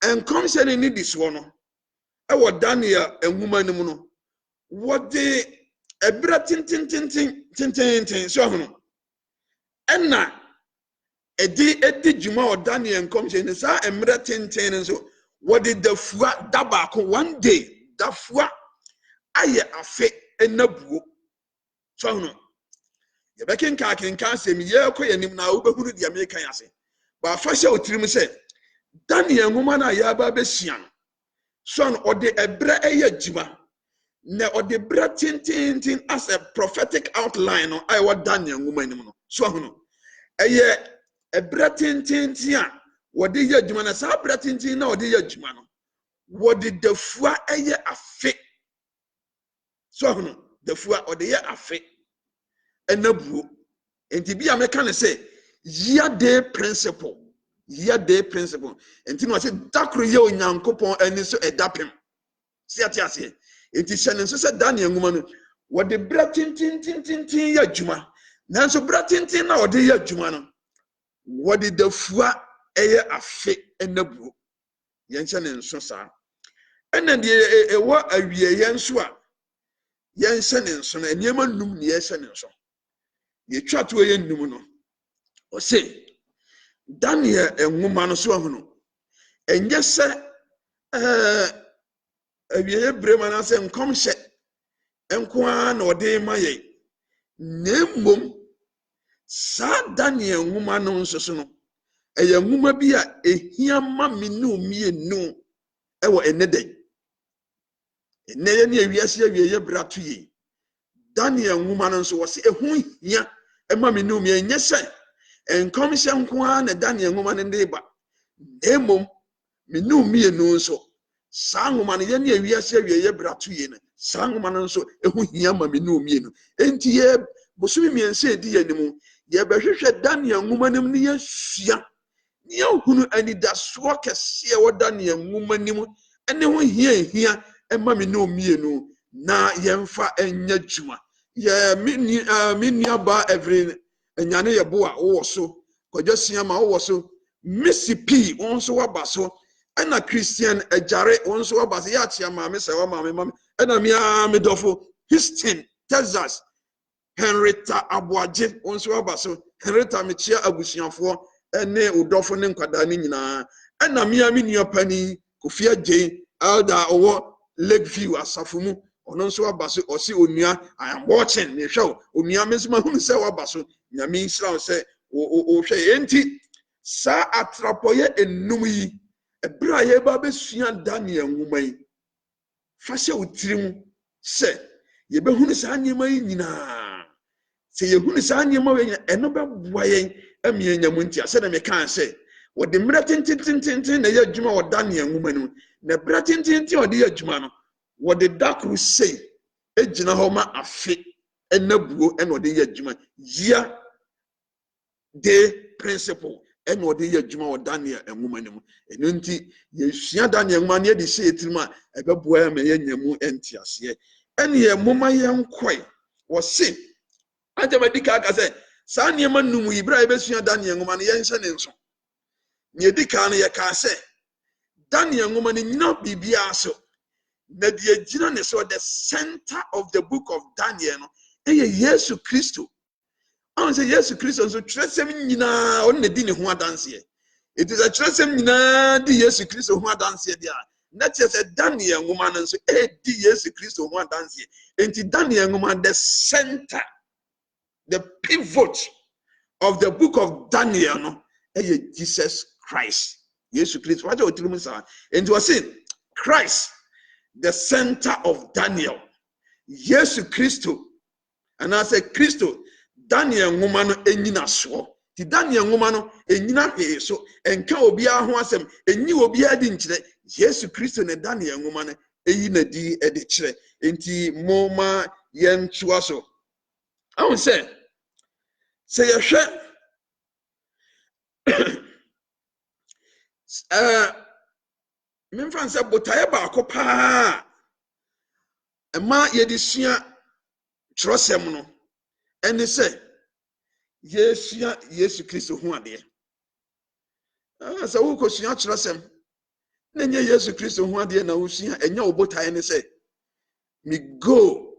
enkom hye ni di so no ewo Daniel enwuma ni mu no wode ebra tintintintin so hono enna edi dwuma o Daniel enkom hye ni sa emre tintin nso wode dafua dabako one day dafua aye afe enabuo so hono ye bekenka asem ye kɔ yanim na wo behuru de America yase ba fa hye otirim se Daniel nwoma na ya ba behia so no ode ebra eye adwuma na ode bra tintintin as a prophetic outline no I what Daniel nwoma nim no so hono eye ebra tintintin a wode ye adwuma na sa bra tintin na wode ye adwuma no wode dafua eye afe so hono dafua ode ye afe enabuo enti bia meka ne say year day principle enti no say dakro ye onyankopon ani so edapem siati ase enti hyene nso say Daniel nguma no wode bra tintintintin ya adwuma nanso bra tintin na wode ya adwuma no wode dafua eye afe enabuo ye nhyene nso saa ena de ewo awie ye nso a ye nhyene nso na niema num ne ye hyene nso ye twa to ye num no o se Daniel enwuma no so hono enye se awie brema na se nkom hye enkoa na ode ma ye nemmom sa Daniel nwuma no nso so no eye nwuma bi a ehia ma menu mienu ewo enedai eneye ne awiase awie brato ye Daniel nwuma no nso wo se ehu hia ema menu mi enye se enkom hye nkoa na Daniel nwuma no ndeba nemmom menu mienu nso sa nwoma no ye ne awiase awie brato ye ne sa nwoma no nso ehu hia ma menu mienu enti ye bosumi miense edi yanimu ye behwehwe Daniel nwuma nim ne yasua ne hunu anidaso kese wo Daniel nwuma nim ene ho hia ema menu mienu na yemfa enya dwuma ye mini aba every enyane ye bo a wo so kwadwasia ma wo so Missy P onso wabaso ena Christian Ejare onso wabaso ya chia ma me se wa ma me ena me dofo Houston Texas Henrietta Abuaje onso wabaso Henrietta mechia abusiafo ene udofo ne nkwada ne nyina ena me nua pani Kofia J Elder owo Lakeview asafumu ono nso wabaso osi onua I am watching ne hwe onua me sima hunu se wabaso nyame nsira se o hwe enti sa atrapoye enum yi ebra ye ba besua Daniel nwuma yi fa hye otirim se ye behunu sa anyema yi nyina se ye hunu sa anyema we eno beboa yen amie nyamu ntia se na me kan se wo de mra tintintintin na ye adwuma wo Daniel nwuma no na bra tintintin wo de ye adwuma no wo de dakru sei ejina ho ma afe enabuo eno de ye adwuma year day principle eno ode ye adwuma wo Daniel enwuma nim eno nti ye sua Daniel enwuma ne de hye etirim a ebeboa ya me ye nyamu entiase ene ye moma ye nkoi wo se ajamadika aka se sa ne ma num yi bra ye besua Daniel enwuma ne ye nhye ne nso ne dika ne ye ka se Daniel enwuma ne nyina bibia so na de agina ne so the center of the book of Daniel no eye Yesu Kristo on say Yesu Kristo so tresem nyina on na di ne ho adanse it is a tresem nyina di Yesu Kristo ho adanse dia na che say Daniel nwoma no so di Yesu Kristo ho adanse enti Daniel nwoma the center the pivot of the book of Daniel no Jesus Christ. Yesu Christ. What you tell say? And you say Christ, the center of Daniel. Yesu Christo. And I say Christo. Daniel ngoma no enyina so. Ti Daniel ngoma no enyina he so. Enka obi a ho asem enyi obi a di nkyere. Yesu Christo ne Daniel ngoma no eyi na di e de kyere. Enti moma yen toa so. I will say yehwe memfa nse botaye ba akopa ema yedisua trosem no ene se yesua Yesu Kristo ho ade asa wo kosua trosem na nye Yesu Kristo ho ade na wosua enya obotaye ne se me go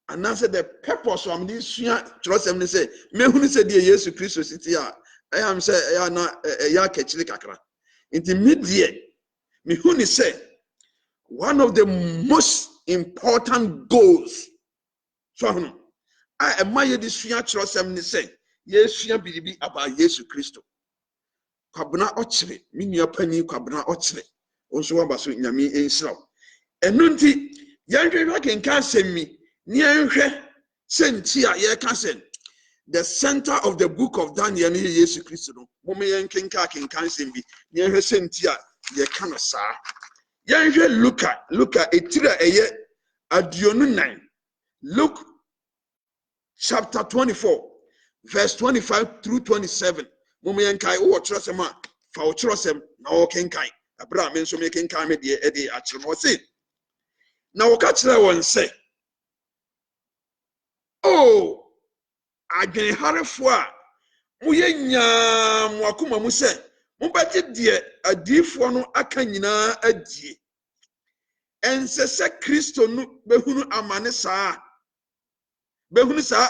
and answer the purpose of this trosem ne se mehunu se de Yesu Kristo siti a I am say ya na ya kechiri kakra inti midie mehunu se one of the most important goals so I admire this trosem ne say yesua biribi about Yesu Kristo kwabena ochire menua pani kwabena ochire onso wa baso nyame ensiraw enu nti yanhwehwe kenka asemi ni yanhwe senti a ye ka sen the center of the book of Daniel ne Yesu Kristo no mome yankenka asemi ni yanhwe senti a ye ka no saa yanhwe Luka etira eye aduonu 9 Luke chapter 24 verse 25 through 27 mome yankai wo trosem a fa wo trosem na wo kenkai abra me nso me kenkai me de e a kire mo se na wo ka kire won se oh adwen harefo a moye nya mo akoma mu se mo baje de adifo no aka nyina adie ense se Kristo no behunu amane saa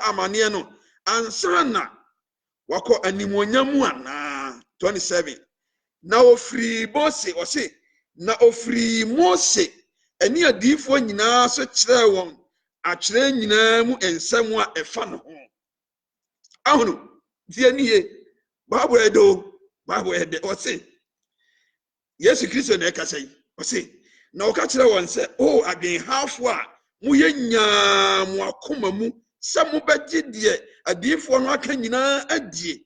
amane no ansana wako animonyamu ana 27 na ofri Mose o se na ofri Mose eni adifo nyina so kire won akire nyina mu ensem a efa no ho ahunu die niye Bible ede o se Yesu Kristo na eka sei o se na o ka kire won se oh adwen hafo a moye nya mo akoma mu se mo beji de adifo no aka nyina adie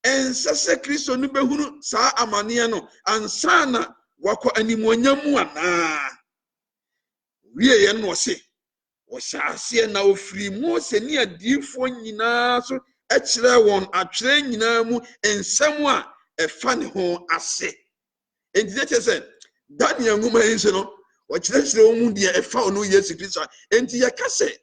ensese Kristo no behunu saa amane no ansana wako animonyamu ana wie ye no se wo saase na ofri Mose ni adifo nyina so ekire won atwere nyina mu ensem a efa ne ho ase enti je se Daniel nguma ense no wo kire omu de efa ono Yesu Kristo enti ye ka se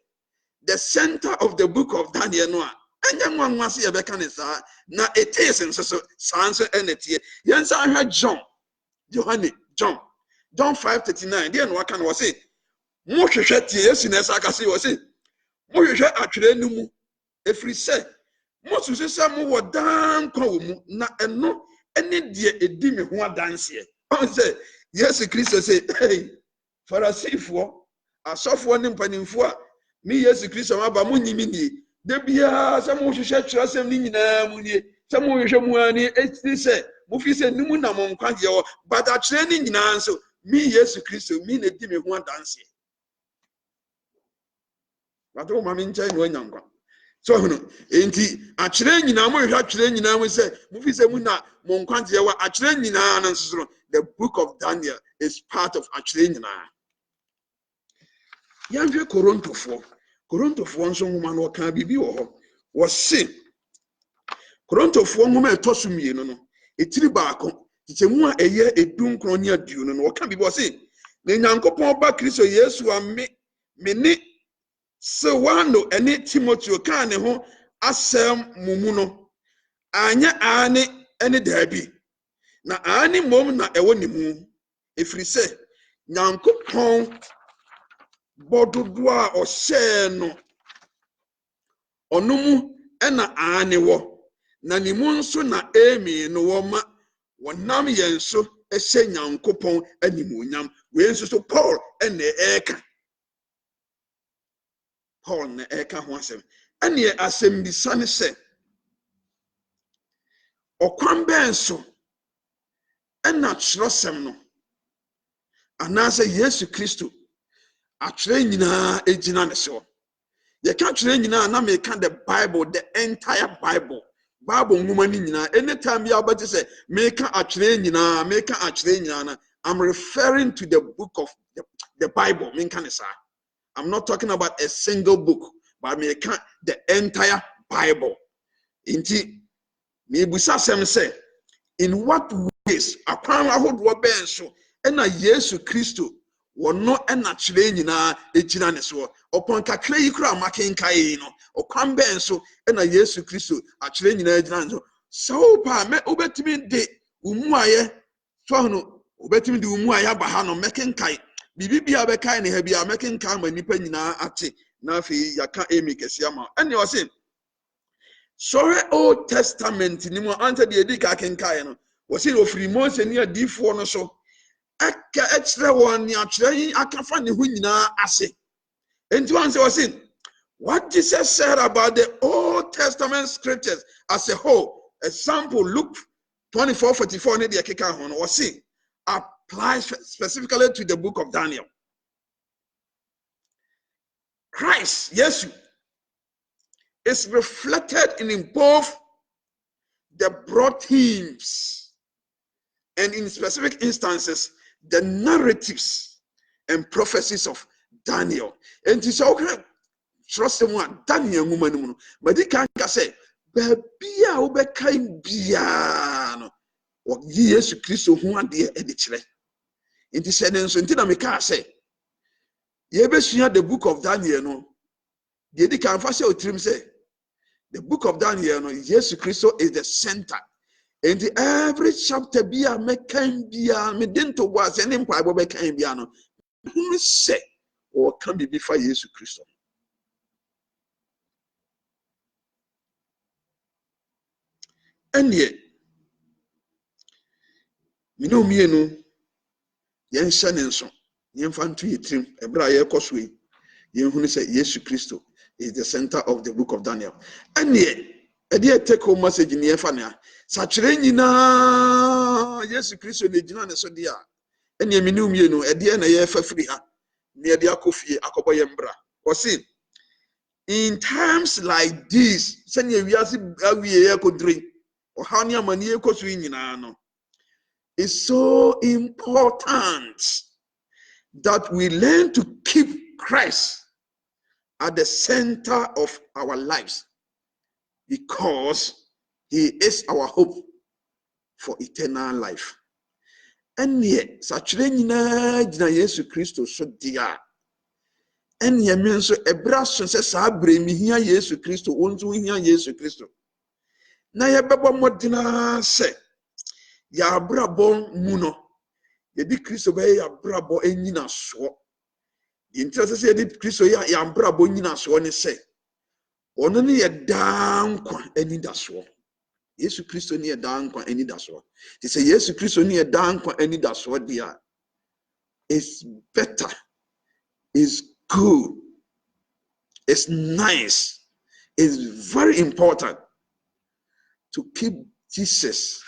the center of the book of Daniel no a enya nwanwase ye beka ne saa na it is nso sanse enetie yensa ahwa John 5:39 dey no waka no say mo hwehwe tie Yesu na esa ka say wo say mo hwehwe atwere no mu efri se mo susu se mo wodan kwa wo mu na eno ene de edi me ho adanse on say Yesu Kristo say hey Farisifo asofo ne mpanimfo a mi Yesu Kristo ma ba mo nyimi ni de bia se mo hwehwe kyerasem ni nyina mu ni se mo hwehwe mu ani eti se mo fi se nimu na mo nkwaje wo bada kyere ni nyina nso mi Yesu Kristo mi na di me ho adanse bado ma mi nkyai no anyankwa so hono enti akyere nyina mo hwehwe akyere nyina mu se mo fi se mu na mo nkwaje wo akyere nyina na nso the book of Daniel is part of akyere nyina yanhwe Korontofo nso nhoma no ka bibi wo ho wo se Korontofo nhoma etoso mienu no etiri baako titemu a eye edunkron ne aduonu no wo ka bibi wo se na Nyankopɔn ba Kristo Yesu a me ne se wano ene Timoteo ka ne ho asem mumu no anya ane ene daabi na ane mom na ewo ne mu efiri se Nyankopɔn bododo a ohye no onomu ena ane wo na nimu nso na emi no wo ma wonam yenso ehye Nyankopɔn animonyam we nso so Paul ene eka ho asem ene asem bisane se okwan benso ɛna kyerɛsɛm no anaasɛ Yesu Kristo atwerɛ nyinaa egyina ne so. Yɛka atwerɛ nyinaa na meka the Bible, the entire Bible nwoma ni nyinaa. Anytime you about to say meka atwerɛ nyinaa, meka atwerɛ nyinaa na I'm referring to the book of the Bible. I'm not talking about a single book, but meka the entire Bible. Inti me busa sem say in what ways akwan ahodoɔ bɛn so ɛna Yesu Kristo wɔno ɛna kyerɛ nyinaa egyina ne so. Ɔpɔn kakra yi kura makenka yi no ɔkwan bɛn so ɛna Yesu Kristo akyerɛ nyinaa egyina ne so. So pa me obetimi de umu ayɛ so no obetimi de umu ayɛ aba ha no mekenka bibi bia bɛka ne ha bia mekenka ma nipa nyinaa ate na afei yaka emi kɛse ama ɛne ɔse sorry Old Testament ni mo ante de edi ka kenka no wɔse ofiri Mose ne adiifoɔ no so aka ɛkyerɛ wɔn ne akyerɛ yi akafa ne ho nyinaa ase. Enti wɔn say what Jesus said about the Old Testament scriptures as a whole, example Luke 24:44 ne de keka ho no wɔse applies specifically to the book of Daniel. Christ, Jesus, is reflected in both the broad themes and in specific instances the narratives and prophecies of Daniel. And this okay trust one Daniel woman no but they can say baby a obeka bia no o Yesu Kristo ho ade e de kire. Enti se den so enti na me ka say ye besua the book of Daniel no ye di kan fa say otrim say the book of Daniel no Yesu Kristo is the center. And every chapter be a mekan bia me dento was any mpaebo be kan bia no who say or can be before Yesu Kristo. And yet me no yen shanenso yen fantu yitrim ebra ye koswe yen hunu say Yesu Kristo is the center of the book of Daniel. And yet edi take home message ni efa na sachire nyina Yesu Kristo ne gina ne so dia ene me no edi na ye fa firi ha ne edi akofie akoboye mbra o say in times like this senya wiase awie ye kodre o ha ne amani ye koso nyina no it's so important that we learn to keep Christ at the center of our lives, because he is our hope for eternal life. And yet, such nyina gina Yesu Kristo so dia. And ye mean so ebraso se sa bre mi hia Yesu Kristo, wonzu hia Yesu Kristo. Na ye bebo modina se ya brabo mu no. Ye di Kristo be ya brabo enyina so. Ye ntia se ye di Kristo ya brabo nyina so ne se. Ono ne ye dankwa enidaso. Yesu Kristo ne ye dankwa enidaso. They say Yesu Kristo ne ye dankwa enidaso dia. It's better. It's good. It's nice. It's very important to keep Jesus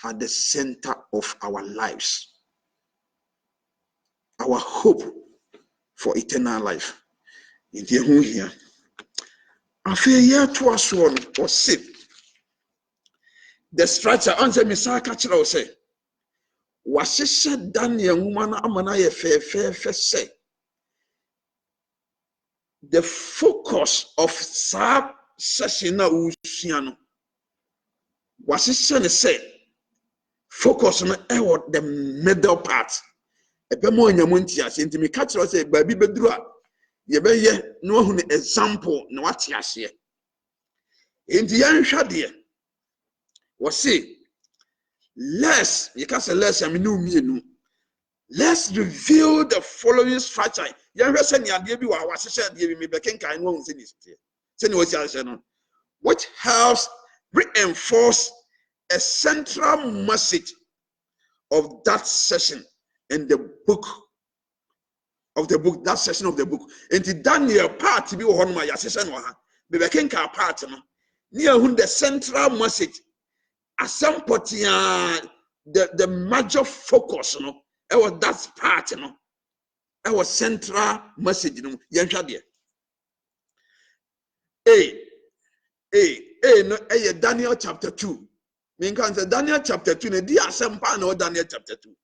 at the center of our lives. Our hope for eternal life. In the who here. After year to us one or sit. The structure answer Misaka Chilo say. Was it said Daniel woman amana fair say. The focus of Sab Sashina Usiano was it said focus on the middle part. A bemo in your muntias into me catch us a baby bedrua. Ye be ye no example no what ya see. In the answer was say less you can say less I mean no. Let's reveal the following structure. Which helps reinforce a central message of that session in the book. That section of the book. And the Daniel part to be on my session. Maybe can part no. Near whom the central message. Asampotia the major focus no it was that part no it was central message no yenhwa de no Daniel chapter 2 mean can say Daniel chapter 2 no di asem pa na Daniel chapter 2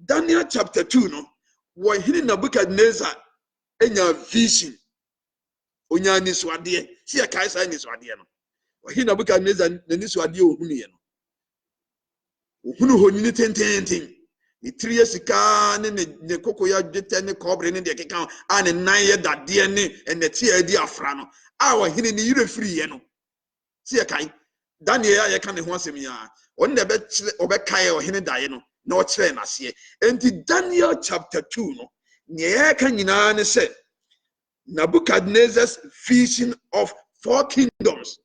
Daniel chapter 2 no wo hini Nebuchadnezzar enya vision onya niswade si e kai sai niswade no wo hini Nebuchadnezzar na niswade ohunu ye no ohunu honyini tententen ni triye sika ne kokoya dwete ne kobre ne de keka a ne nan ye dade ne eneti adi afra no a wo hini ni yire free ye no si e kai Daniel ya ka ne ho asem ya on de be kai o hini dae no na o kire na se enti Daniel chapter 2 no ne ya ka nyina ne se Nebuchadnezzar's vision of 4 kingdoms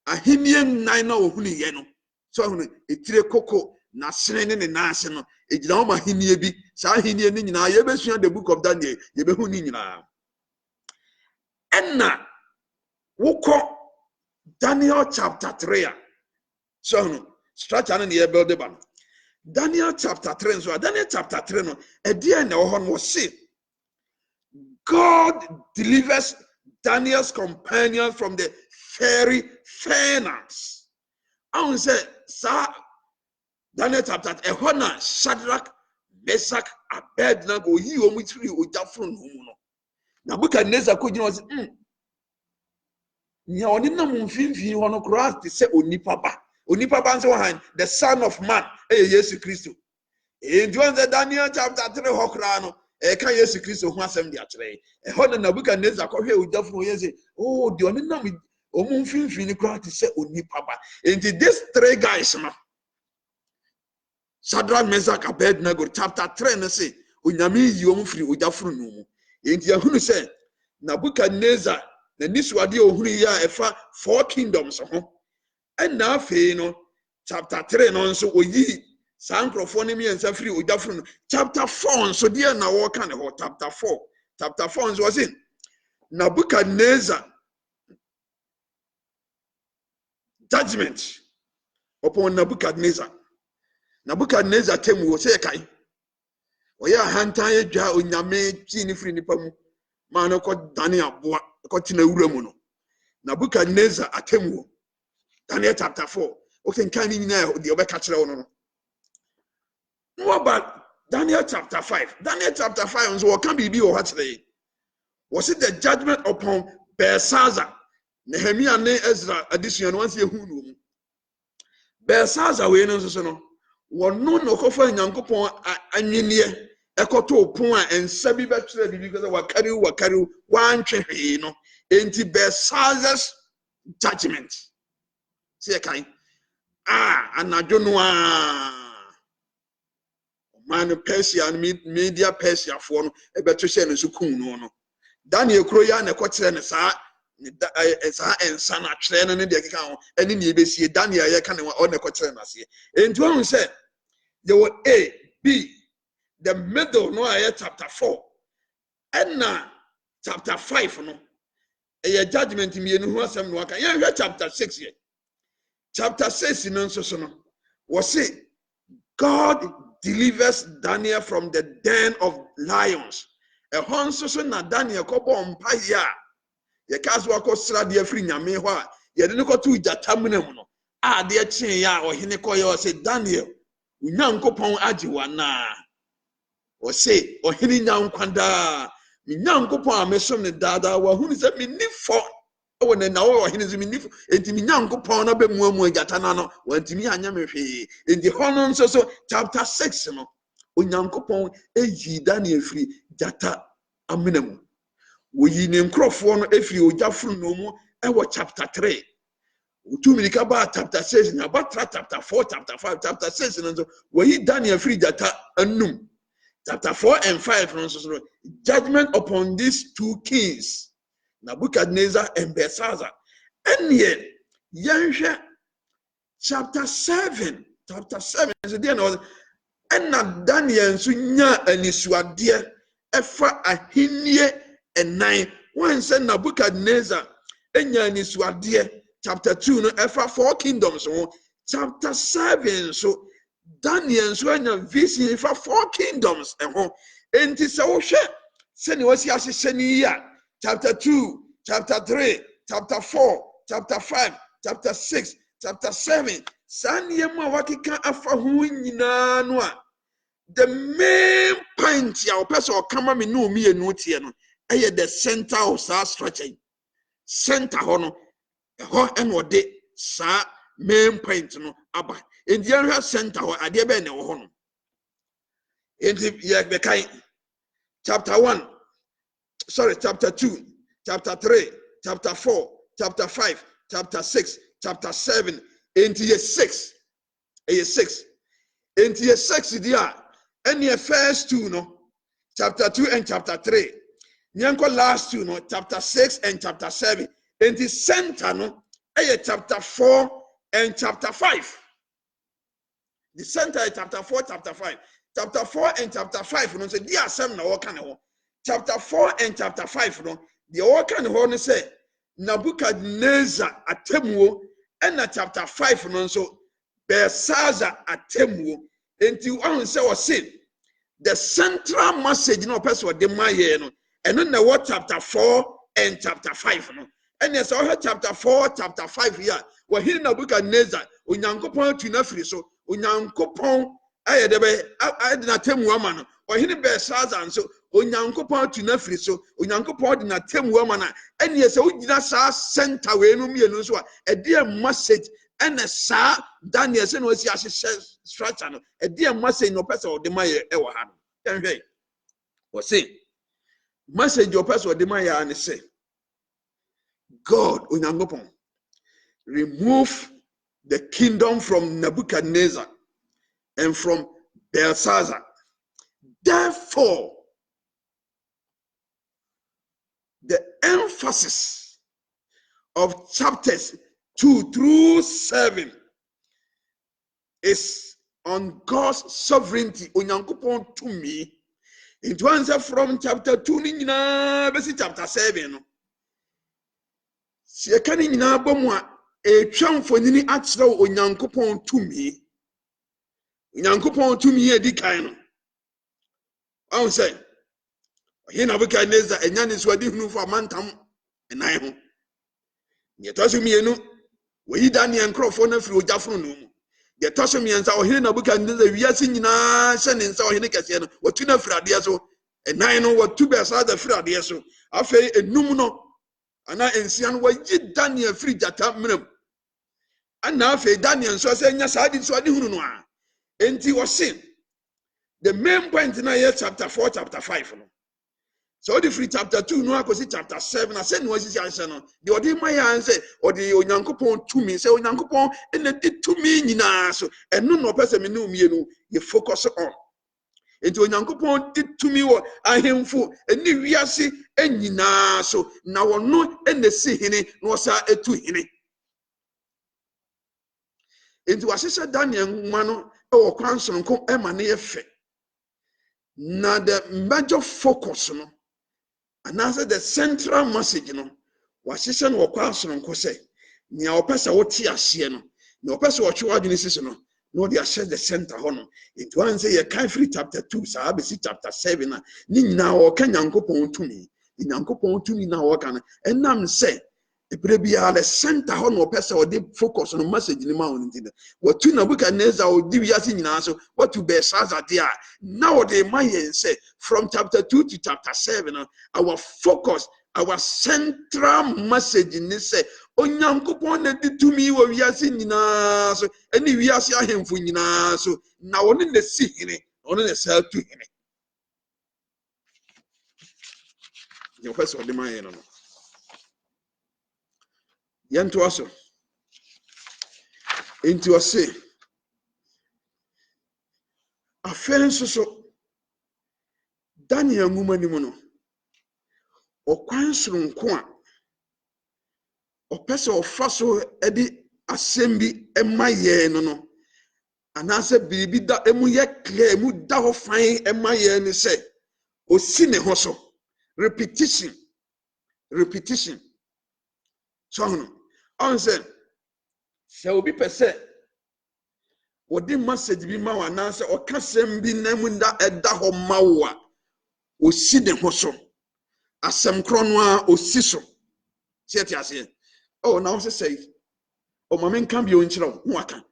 ahimien nine na ohunu ye no so ohunu etire koko na sene ne naase no ejina o ma hinie bi sa hinie ni nyina ye besua the book of Daniel ye behu ni nyina enna woko Daniel chapter 3 so ohunu structure na ye build ban Daniel chapter 3 so Daniel chapter 3 no edie na ho no say God delivers Daniel's companion from the fiery furnace. I will say, sir, Daniel chapter ehona Shadrach, Meshach, Abednego, yi omu tiri ojafro no mu no. Nebuchadnezzar ko gina was nya oni na mu mfimfini ho no kro te se onipa ba nse han the son of man Jesus Christ. Enti on the Daniel chapter 3 ho kra no eka Yesu Kristo ho asem de akere ho na Nebuchadnezzar ko hwe ojafo ye say oh de oni na omu mfimfini kro te se onipa ba enti these 3 guys no Shadrach, Meshach, Abednego chapter 3 na say onyame yi omu firi ojafo no mu enti ahunu say Nebuchadnezzar na niswade ohunu ya efa 4 kingdoms ho na afi no chapter 3 no nso oyi sankrofo ne miensa firi ojafo no chapter 4 nso de na wo ka ne ho chapter 4 nso was in Nebuchadnezzar judgment upon Nebuchadnezzar temu wo say kai oya hantan edwa onyame ti ni firi nipa mu ma no ko dane aboa ko tina wura mu no Nebuchadnezzar atemu Daniel chapter 4 okay kan ni nyina de obeka kire wo no what about Daniel chapter 5 nso wo kan bibi wo ha kire was it the judgment upon Belshazzar Nehemiah ne Ezra addition no once ehu no mu Belshazzar we no nso no wono no kofa nyankopon anwenie ekoto pon a ensa bi betire bibi because wakari wantwe hwe no enti Belshazzar's judgment say kai anadwo no man Persia and media Persia for no ebeto hye no so kun no Daniel kro ya na ekotire ne saa ensa na twere no ne de keka ho ene ne ebesie Daniel ya ka ne o na ekotire na se enti won say there were A B the middle no chapter 4 and na chapter 5 no judgment me no ho asem no aka ya chapter 6 here chapter 6 no so no was say God delivers Daniel from the den of lions e hon so na Daniel ko bom pa ya ye kaso akosra de afri nyame ho a ye de ne ko tu jatamnam no a de kyen ya ohene ko ye o say Daniel unyankopon agiwa na o say ohene nyankwanda nyankopon amesom ne dada wa hunu se minifo wo ne na wo ohene ze minifo enti nyankopon na be muamu agata na no wantimi anya mehwe enti hono nso so chapter 6 no onyankopon eyi Daniel free jata amenamu wo yi ne nkrofo no efiri ojafuru no mu wo chapter 3 utumilika ba chapter 6 na ba chapter 4 chapter 5 chapter 6 no wo yi Daniel free jata annum chapter 4 and 5 no so judgment upon these 2 kings Nebuchadnezzar and Belshazzar and yet yenhwe chapter 7 so there no and na Daniel so nya anisuade efa ahinie enan when say Nebuchadnezzar enya anisuade chapter 2 no efa 4 kingdoms so chapter 7 so Daniel nso anya vision for 4 kingdoms ɛho enti sɛ wohwɛ sɛnea wɔsi ahyehyɛ ne yi a chapter 2 chapter 3 chapter 4 chapter 5 chapter 6 chapter 7 saa nneɛma a wakeka afa ho nyinaa no a the main point a wɔpɛ sɛ ɔka ma me ne ɔmmienu tie no ɛyɛ the center of saa structure center hɔ no ɛhɔ ɛna ɔde saa main point no aba enti yɛhwɛ center hɔ adeɛ bɛyɛ na ɛwɔ hɔ no enti yɛbɛkan chapter 1 chapter 2 chapter 3 chapter 4 chapter 5 chapter 6 chapter 7 enti yɛ 6 ɛyɛ 6 enti yɛ 6 di a ɛne yɛ first 2 no chapter 2 and chapter 3 nyanko last 2 no chapter 6 and chapter 7 enti center no ɛyɛ chapter 4 and chapter 5 the center is chapter 4 chapter 5 chapter 4 and chapter 5 no say di asɛm na wɔka ne ho chapter 4 and chapter 5 no the wɔka ne ho no say Nebuchadnezzar atemuo ɛna chapter 5 no nso Belshazzar atemuo enti wɔn sɛ wɔse the central message no person ɔde ma yɛ no ɛno na wɔ chapter 4 and chapter 5 no ɛna sɛ ɔhɛ chapter 4 chapter 5 here wɔhene Nebuchadnezzar onyankopɔn atu na firi so onyankopɔn ayɛ de bɛ ayɛ na temu ama no ɔhene Belshazzar nso onyankopɔn atu na firi so onyankopɔn de na temu ama na ɛna sɛ wogyina saa center wei no mmienu nso a ɛde message ɛna saa Daniel sɛ na osi ahyehyɛ structure no ɛde message no pɛ sɛ ɔde ma yɛ ɛwɔ ha no yɛhwɛ wɔse message ɔpɛ sɛ ɔde ma yɛ a ne sɛ God onyankopɔn remove the kingdom from Nebuchadnezzar and from Belshazzar. Therefore, the emphasis of chapters 2 through 7 is on God's sovereignty. Onyankopɔn to me. It was from chapter 2 ni nyinaa besi chapter 7 no. Sie ka ni nyinaa bɔ mu a etwa mfonini akyerɛ onyankopɔn to me. Onyankopɔn to me edi kan no. Ɔn sɛ ɔhene Nebukadnezar enya ne so adi hunu fo amantam ɛnan ho. Yɛtɔ so mienu wɔyi Daniel nkrɔfo na firi ogyaforo no mu. Yɛtɔ so miensa ɔhene Nebukadnezar wiase nyinaa hyɛ ne nsa ɔhene kɛseɛ no wɔtu na firi adeɛ so ɛnan no wɔtu Belshazzar firi adeɛ so afei enum no ana ensia no wɔyi Daniel firi gyata mmerɛm ana afei Daniel nso sɛ nya saa adi so adi hunu no a enti wɔse the main point na yɛ chapter 4 chapter 5 no so the free chapter 2 no akosi chapter 7 asɛ no asisi ansɛ no de ɔde ma yɛ ansɛ ɔde onyankopɔn tumi sɛ onyankopɔn ɛna de tumi nyinaa so ɛno na ɔpɛ sɛ me ne umienu yɛ focus on enti onyankopɔn de tumi wɔ ahemfo ɛne wiase nyinaa so na wɔno ɛna si hene na ɔsa etu hene enti wɔahyehyɛ Daniel nwoma no ɛwɔ kwan sononko ɛma ne yɛ fɛ na the major focus no and answer the central message no wɔahyehyɛ no wɔ kwan sononko sɛ nea ɔpɛ sɛ wote aseɛ no na ɔpɛ sɛ ɔtwe wadwene sisi no na ɔde ahyɛ the center hɔ no enti wɔn sɛ yɛkan firi chapter 2 saa bɛsi chapter 7 a ne nyinaa wɔka nyankopɔn tumi nyankopɔn tumi na wɔka no ɛnam sɛ ebere biara the center hɔ na ɔpɛ sɛ ɔde focus on message ne ma wɔn nti no wɔtu Nebukadnezar ɔdi wiase nyinaa so wɔtu Belshazzar de a na ɔde ma yɛn sɛ from chapter 2 to chapter 7 our focus our central message ne sɛ onyankopɔn na di tumi wɔ wiase nyinaa so ɛne wiase ahemfo nyinaa so na ɔne na si hene ɔne na saa tu hene yɛ ɔpɛ sɛ ɔde ma yɛn no yɛnto aso enti ɔse afei nso so Daniel nwoma ni mu no ɔkwan soronko a ɔpɛ sɛ ɔfa so ɛde asɛm bi ɛma yɛn no anaasɛ biribi da emu yɛ clear emu da hɔ fan ɛma yɛn ne sɛ osi ne ho so repetition so no ɔn sɛ obi pɛ sɛ odi message bi ma wa na se okasem bi na mu nda eda ho ma wo a osi de ho so asem kro no a osi so tiati ase oh na wo say o ma men kan bi o nkyerɛ wo aka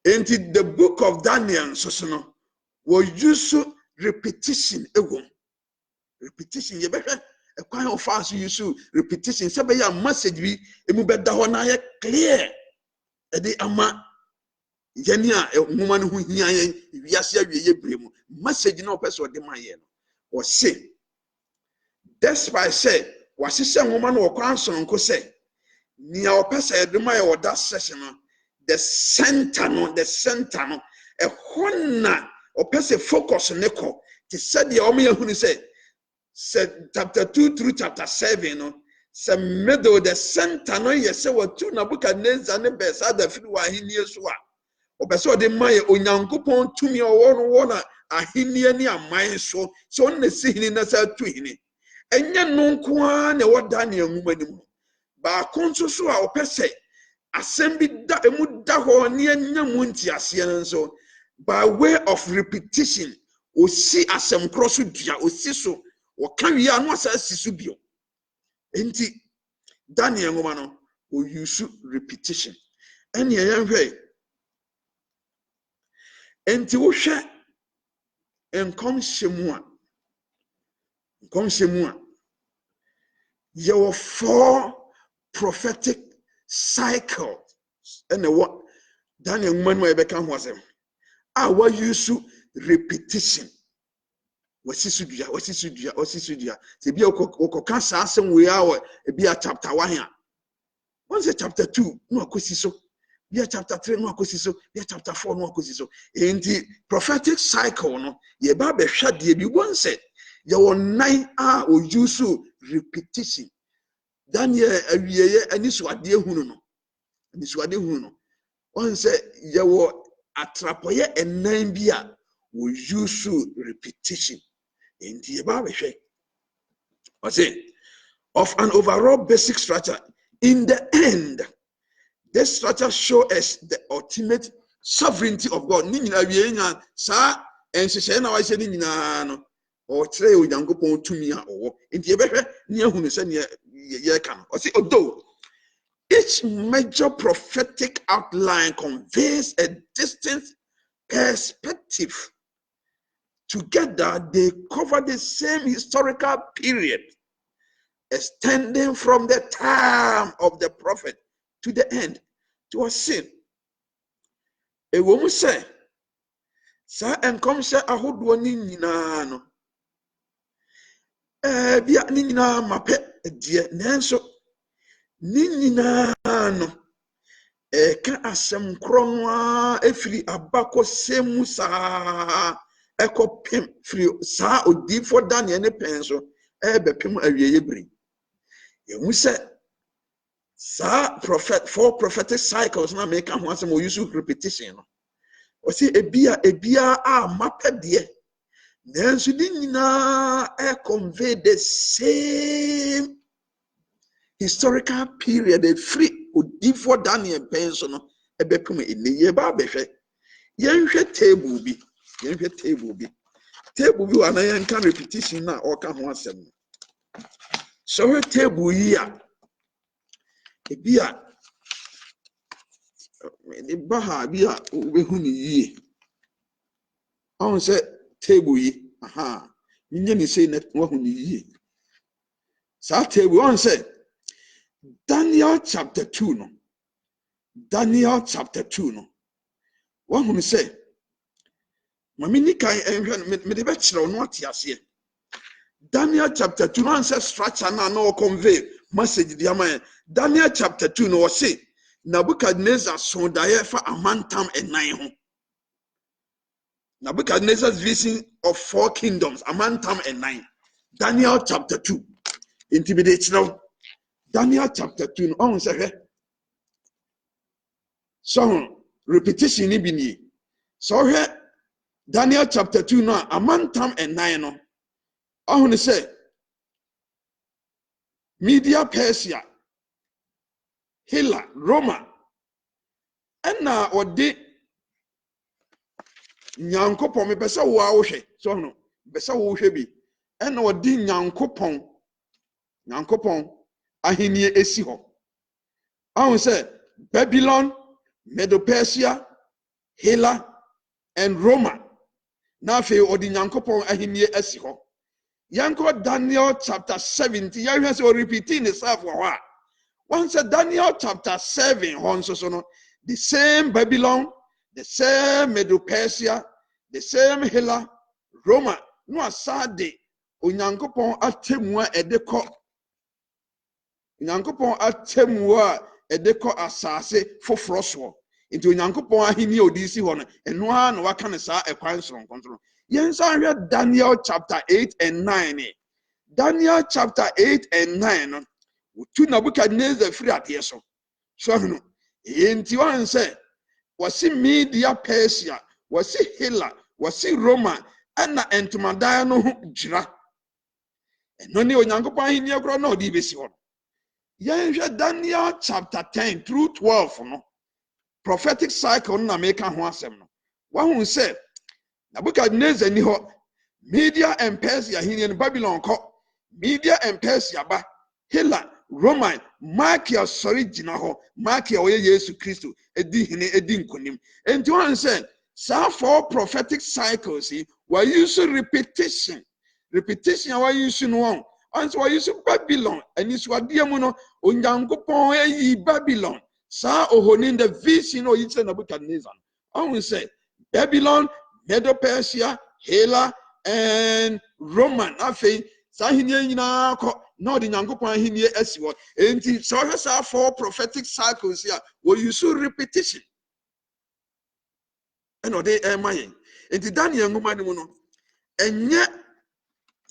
enti the book of Daniel so no wo use repetition ego repetition ye behwe ekwan of us use repetition se be ya message bi emu beda ho na ye clear e dey ama yani a nwoma no ho hia ye wiase awie ye bremu message na opeso de ma ye no o se despite say wasise nwoma no okwan sonko say nia opese de ma ye oda session no the center no e honna opese focus ne ko ti said ye o me hunu say chapter 2 through chapter 7 no se middle the center no ye se watu Nebukadnezar ne besa da firi wa ahenie so a opese o de ma ye onyankopon tumi owo no wo na ahenie ni aman so so on na sihini na sa tu hini enye no nko a na wo Daniel nwuma ni mu ba konso so a opese asem bi da emu da ho ne anya mu ntiase nso by way of repetition osi asem cross dua osi so waka wi anu asa sisu bio enti Daniel ngoma no o use repetition ene ye hwe enti wo hwe enkom hyemu a ye were 4 prophetic cycles ene wo Daniel ngoma no e beka ho asem a wa use repetition wasisu dua se bia okoka sa asem we a bia chapter 1 a once chapter 2 no akosi so bia chapter 3 no akosi so bia chapter 4 no akosi so enti prophetic cycle no ye ba be hwa de bi once ye won 9 a o use repetition Daniel awieye anisuade hunu no once ye wo atrapoye enan bi a o use repetition enti ye ba be hwe o say of an overall basic structure. In the end, this structure shows us the ultimate sovereignty of God. Ni nyina wie nya sa enhyehyɛ na wahyɛ ni nyina no o kyerɛ Onyankopɔn tumi a ɔwɔ nti ye behwɛ ni ahunu sɛ ne ye ka o say although each major prophetic outline conveys a distinct perspective, together they cover the same historical period extending from the time of the prophet to the end. To a sin. A woman say, Sir, and come say, I hold one in no. Bia nina mape, dear Nanso Nina no. Ka asem kronwa efiri abako semu sa ekopem firi sa odifo Daniel ne penso bepem awieye bri. You say, sir, 4 prophetic cycles na make am once more use repetition. O see ebia a mapɛ de. Nanso di nyina convey the same historical period free odifo Daniel penso no ebepem ene ba behwe. Yenhwe table bi. Table bi wa na yenka repetition na oka ho asem. So table yi a ebia the baha bia obehu ni yie on say table yi nye ni say na wahu ni yie sa table on say Daniel chapter 2 no wahu ni say mami ni kan enhwe me de be kire no atiase Daniel chapter 2 no say structure na convey message dia man Daniel chapter 2 no say Nebuchadnezzar son daye fa amantam enan ho. Nebuchadnezzar's vision of 4 kingdoms amantam enan. Daniel chapter 2. Intimidate now. Daniel chapter 2 no on say so repetition ni bini. So he Daniel chapter 2 no amantam enan no. On say Media Persia, Hela, Roma, and now or de nyankopon me pese wo a wo hwe so no pese wo hwe bi ena odi nyankopon ahenie esi ho ahun say Babylon, Medo-Persia, Hela and Roma na fe odi nyankopon ahenie esi ho yanko Daniel chapter 70 ya hwe say o repeating itself for what once Daniel chapter 7 so no the same Babylon, the same Medo-Persia, the same Hela, Roma no asade onyankopon atemua edekọ onyankopon atemua edekọ asase foforo so nti onyankopon ahini odisi ho no eno a na waka ne saa ekwan soronkontro yensa hwe Daniel chapter 8 and 9 Daniel chapter 8 and 9 no utu Nebukadnezar free ade so no yenti wan say wasi Media Persia wasi Hela wasi Roma ana entomadan no gira eno ne onyankopon ahini akro na odi besi ho yenhwe Daniel chapter 10 through 12 no prophetic cycle na make ho asem no wahun say Nebukadnezar ni ho Media and Persia hini in Babylon ko Media and Persia ba Hela Roman Markia sorry gina ho Markia oye Yesu Kristo edi hini edi nkonim enti wan say so for prophetic cycles we use repetition we use no one and we use Babylon and is what mu no onyankopon ayi Babylon sa ohoni the vision o yitse Nebukadnezar I will say Babylon, Medo-Persia, Hela and Roman afei sa hinie nyina ko na odi nyankopon hinie asiwo enti so hwesa for prophetic cycles here we use repetition and ode emayen enti Daniel ngoma ni mu no enye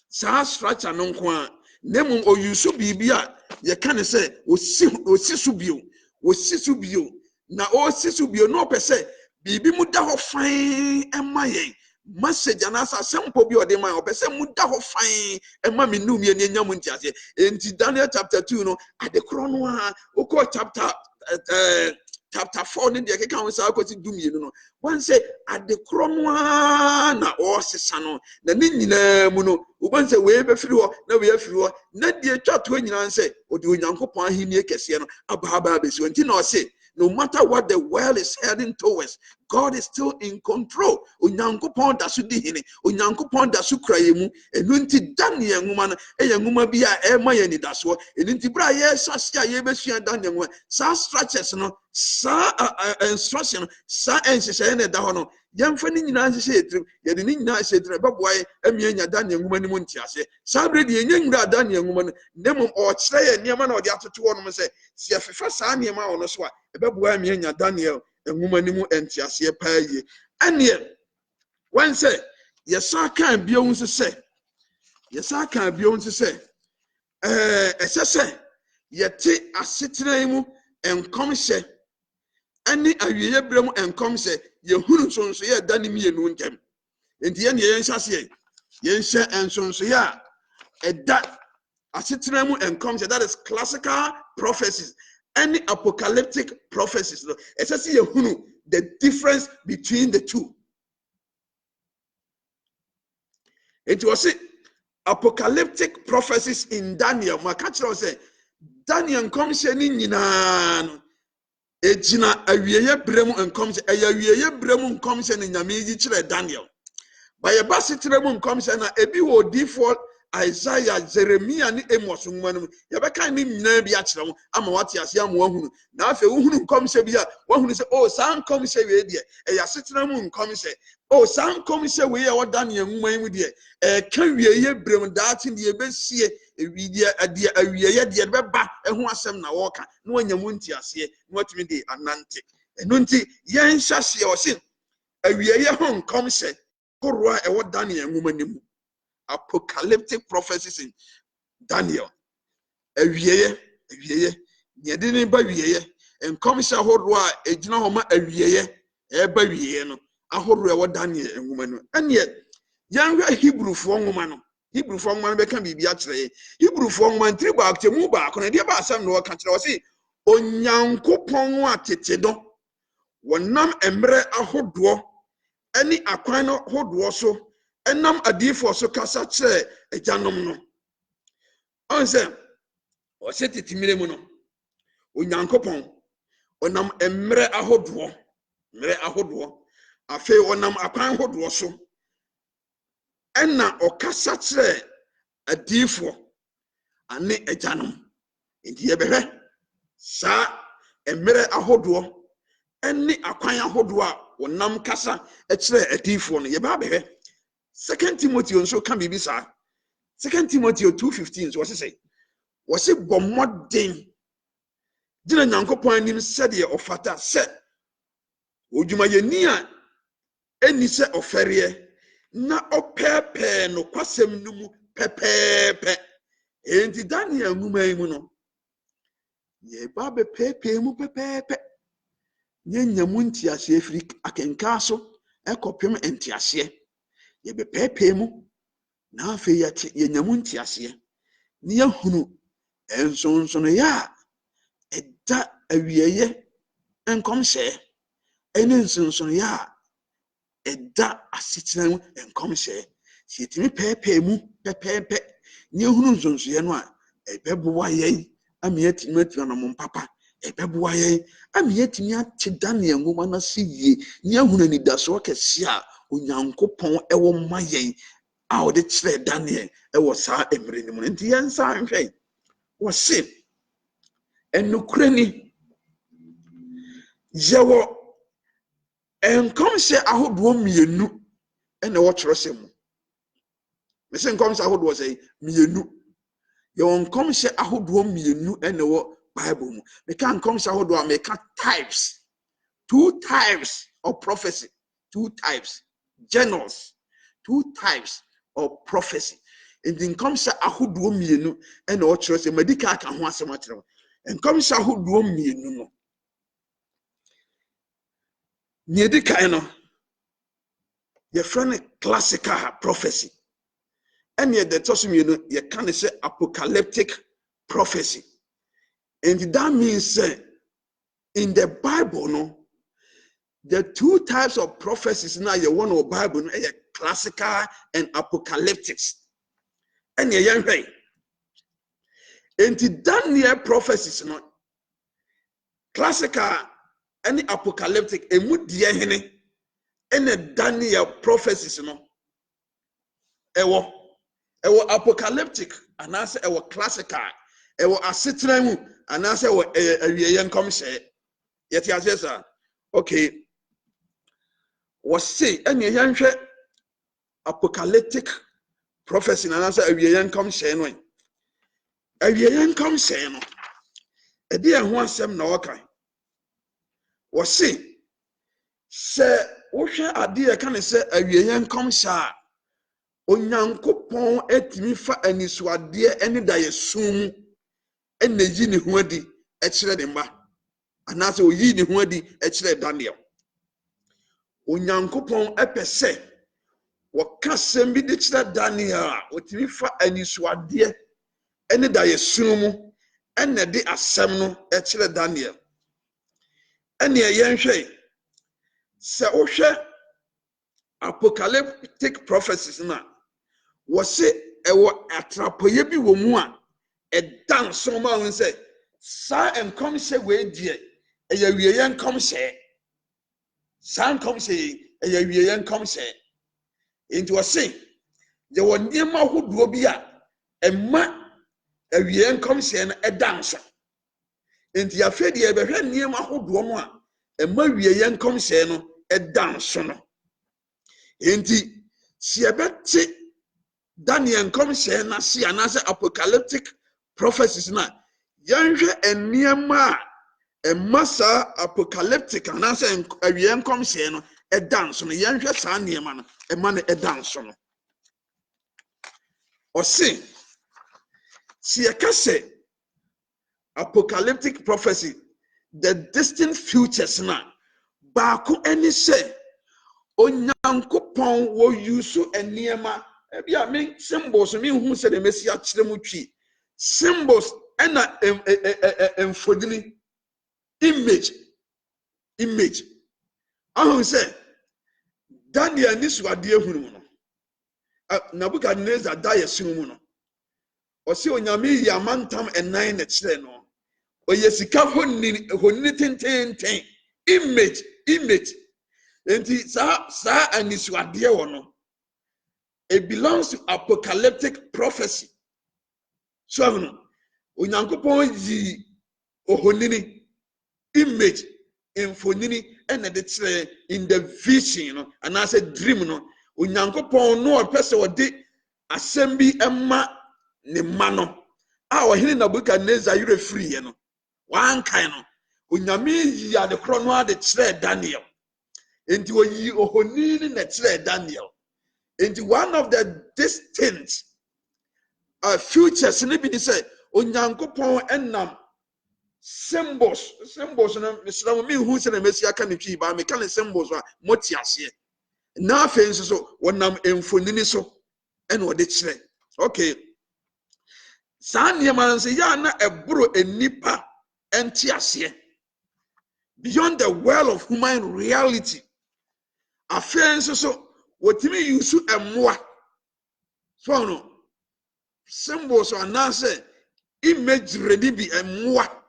sa structure no nko a nemu o use bibia ye kan say osi so bio na osi so bio no pese bibi mu da ho fan emayen message anasa sempo bi ode man opese mu da ho fan ema me num ye nyam ntiase enti Daniel chapter 2 no adekro no a oko chapter 4 ne de keka won sa akoti dumie no wan say adekro no na o sesa no na ne nyina mu no uban say we be firi ho na we afiri ho na de twato nyina say odi onyankopon ahini kese no ababa be so enti na o say no matter what the world is heading towards, God is still in control. Onyankopon da su di hini, onyankopon da su kraye mu. Enu nti Daniel nguma no, nguma bi a ema ye ni da so. Enu nti bra ye sasya ye besua Daniel nguma. Sa structures no, sa instruction, sa ensese ne da ho no. Yemfa ni nyina nsese etrim, ye de ni nyina nsese etrim beboy emianya Daniel nguma ni mu ntiase. Sa bre de yenye nwura Daniel nguma no, nemom o kire ye niam na o de atoto wo no se, se afefa sa niam a wo no so a ebeboa emianya Daniel nguma ni mu entiase paaye. Ane when say yesa kan bion se esese yete asetena mu enkomhye ani awiye brem enkomhye yehunu nsonso ye danim ye nu ntem enti ye ne yenhyase yenhye ensonso ya eda asetena mu enkomhye, that is classical prophecies, any apocalyptic prophecies no esese yehunu the difference between the two. It was apocalyptic prophecies in Daniel. Makachiro say Daniel comes ni nyina no ejina awieye bremu enkom se awieye bremu enkom se ni nyame yi kire Daniel. By a basitre mu enkom se na ebi wo default Isaiah, Jeremiah ni Amos ngmanum ya beka ni nyina bi akire mo ama wate ase am wahunu na afa uhunu enkom se bi a wahunu se oh san enkom se we de e ya setre mu enkom se oh san enkom se we ya Daniel ngman mu de ka wieye brem daati ne ebesie ewidia ade awieye de beba eho asem na woka na wanyamu ntiase na watumi de anante eno nti yen hyase o se awieye ho enkom se koroa e wo Daniel ngman ni mu. Apocalyptic prophecies in Daniel. Awieye nyedini ba wieye enkomsha horwa ejina homa awieye ba wieye no ahorwa wo Daniel enwuma no ene yanhwa Hebrewfo nwuma no beka bibi a kire Hebrewfo nwuma ntri ba aktemu ba kono de ba asem no ka kire o se onyankopon atete do wonam emre ahodo any akwan no hodoɔ so enam adiifo so kasa kyerɛ agyanom no on sɛ ɔsɛ titimire mu no onyankopɔn onam mmerɛ ahodoɔ afei onam akwan hodoɔ so ɛna ɔkasa kyerɛ adiifo ane agyanom nti yɛbɛhwɛ saa mmerɛ ahodoɔ ɛne akwan ahodoɔ a onam kasa kyerɛ adiifo no yɛbɛ abɛhwɛ 2 Timothy nso ka biribi saa 2 Timothy 2:15 so wɔse bɔ mmɔden gyina nyankopɔn anim sɛdeɛ ɔfata sɛ odwumayɛni a ɛni sɛ ɔfɛreɛ na ɔpɛɛpɛɛ no kwasɛm no mu pɛpɛɛpɛ enti Daniel nwoma yi mu no yɛba bɛpɛɛpɛɛ mu pɛpɛɛpɛ nyanya mu ntiaseɛ firi akenkaa so ɛkɔpem ntiaseɛ yɛbɛpɛɛpɛɛ mu na afei yɛnya mu ntiaseɛ ne yɛhunu nsonsonoeɛ a ɛda awieyɛ nkɔmhyɛ ɛne nsonsonoeɛ a ɛda asekyerɛ mu nkɔmhyɛ sɛ yɛtumi pɛɛpɛɛ mu pɛpɛɛpɛ ne yɛhunu nsonsonoeɛ no a ɛbɛboa yɛn ama yɛatumi atua no mo papa ɛbɛboa yɛn ama yɛatumi ate Daniel nwoma no ase yie ne yɛahunu anidasoɔ kɛseɛ a onyankopɔn ɛwɔ ma yɛn a ɔde kyerɛ Daniel ɛwɔ saa mmerɛ no mu nti yɛnsa nhwɛ wɔse ɛnokorɛ ni yɛwɔ nkɔmhyɛ ahodoɔ mmienu ɛna ɛwɔ Twerɛsɛm mu mɛsɛ nkɔmhyɛ ahodoɔ sɛ mmienu yɛwɔ nkɔmhyɛ ahodoɔ mmienu ɛna ɛwɔ Bible mu meka nkɔmhyɛ ahodoɔ a meka types 2 types of prophecy 2 types journals 2 types of prophecy nti nkɔmhyɛ ahodoɔ mmienu ɛna ɛwɔ Twerɛsɛm madi ka aka ho asɛm akyerɛ wo nkɔmhyɛ ahodoɔ mmienu no nea ɛdi kan no yɛfrɛ no classical prophecy ɛne yɛde ɛtɔ so mmienu yɛka ne sɛ apocalyptic prophecy and that means in the Bible no the 2 types of prophecies now you want to Bible no classical and apocalyptic and yɛhwɛ and Daniel prophecies no classical and apocalyptic emu die hene and Daniel prophecies no ɛwɔ apocalyptic anaasɛ ɛwɔ classical ɛwɔ asetena mu anaasɛ ɛwɔ awieyɛ nkɔmhyɛ yɛte aseɛ saa okay wɔse ɛne yɛnhwɛ apocalyptic prophecy anaasɛ awieyɛ nkɔmhyɛ no awieyɛ nkɔmhyɛ no ɛde ɛho asɛm na wɔka wɔse sɛ wohwɛ adeɛ ɛka ne sɛ awieyɛ nkɔmhyɛ a onyankopɔn atumi fa anisuadeɛ ɛne dayɛsum mu ɛna yi ne ho adi ɛkyerɛ ne mma anaasɛ oyi ne ho adi ɛkyerɛ Daniel onyankopɔn ɛpɛ sɛ wɔka sɛm bi de kyerɛ Daniel a otumi fa anisuadeɛ ɛne dayɛsum mu ɛna de asɛm no ɛkyerɛ Daniel ɛne yɛnhwɛ sɛ wohwɛ apocalyptic prophecies na wɔse ɛwɔ atrapoyɛ bi wɔ mu a ɛda nson ma wɔn sɛ saa nkɔmhyɛ wei deɛ ɛyɛ awieyɛ nkɔmhyɛ saa nkɔmhyɛ ɛyɛ awieyɛ nkɔmhyɛ nti wɔse yɛwɔ nneɛma ahodoɔ bi a ɛma awieyɛ nkɔmhyɛ no ɛda nso nti afei deɛ yɛbɛhwɛ nneɛma ahodoɔ no a ɛma awieyɛ nkɔmhyɛ no ɛda nso no nti si yɛbɛte Daniel nkɔmhyɛ n'ase anaasɛ apocalyptic prophecies na yɛnhwɛ nneɛma a ɛma saa apocalyptic anaasɛ awieyɛ nkɔmhyɛ no ɛda nso no yɛnhwɛ saa nneɛma no ɛma no ɛda nso no ɔse si yɛka sɛ apocalyptic prophecy the distant futures na baako ɛne sɛ onyankopɔn wɔ yusu nneɛma ebi a me symbols me hu sɛ de mesi akyerɛ mu twi symbols ɛna mfodini image ahu sɛ Daniel ni suade hunu no Nebuchadnezzar da yesu mu no o se onyame yi amantam enan na kire no o ye sika honni tententen image enti sa anisuade wo no it belongs to apocalyptic prophecy so no onyankopon yi ohonini image infonini ena de kire in the vision no and as a dream no onyankopon no opese ode asem bi emma ne mano a ohene Nebuchadnezzar yire free no wan kan no onyame yi ade kro no ade kire Daniel enti oyi ohonini na kire Daniel enti one of the distinct futures ne bi ni say onyankopon enam symbols no mislam me hu se na mesi aka ne twi ba me kan symbols a moti ase na afen nso so wonam emfonini so ene ode kire okay saa niema nso ya na eburo enipa enti ase beyond the world of human reality afen nso so wotimi yusu emmoa so no symbols are now say image ready be emmoa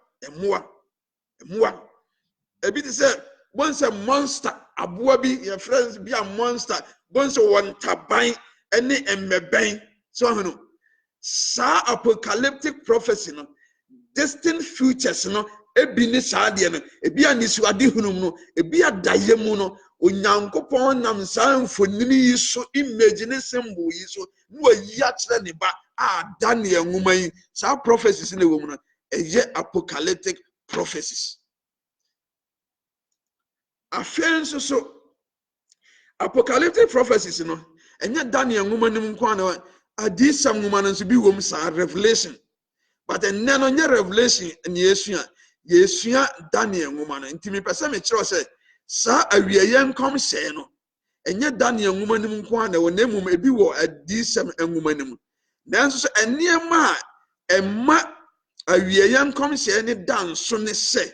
ebi ti say once a monster aboa bi your friends be a monster once one taban any emmeben so no sa apocalyptic prophecy no distant futures no ebi ni saa de no ebi anisu ade hunum no ebi adaye mu no onyankopon nam saa mfonini yi so image ne symbol yi so no ayi a kire ne ba a Daniel nwoma yi saa prophecies ne wo mu no eye apocalyptic prophecies afenso so apocalyptic prophecies no enye Daniel nwoma nim nko ana adisam nwoma no so bi wo mu saa revelation but enne no nye revelation ne yesua Daniel nwoma no ntimi pese me kire se saa awieye nkom se no enye Daniel nwoma nim nko ana wo na mum ebi wo adisam nwoma nim nanso so eniema a emma awieye nkom se ne danso ne se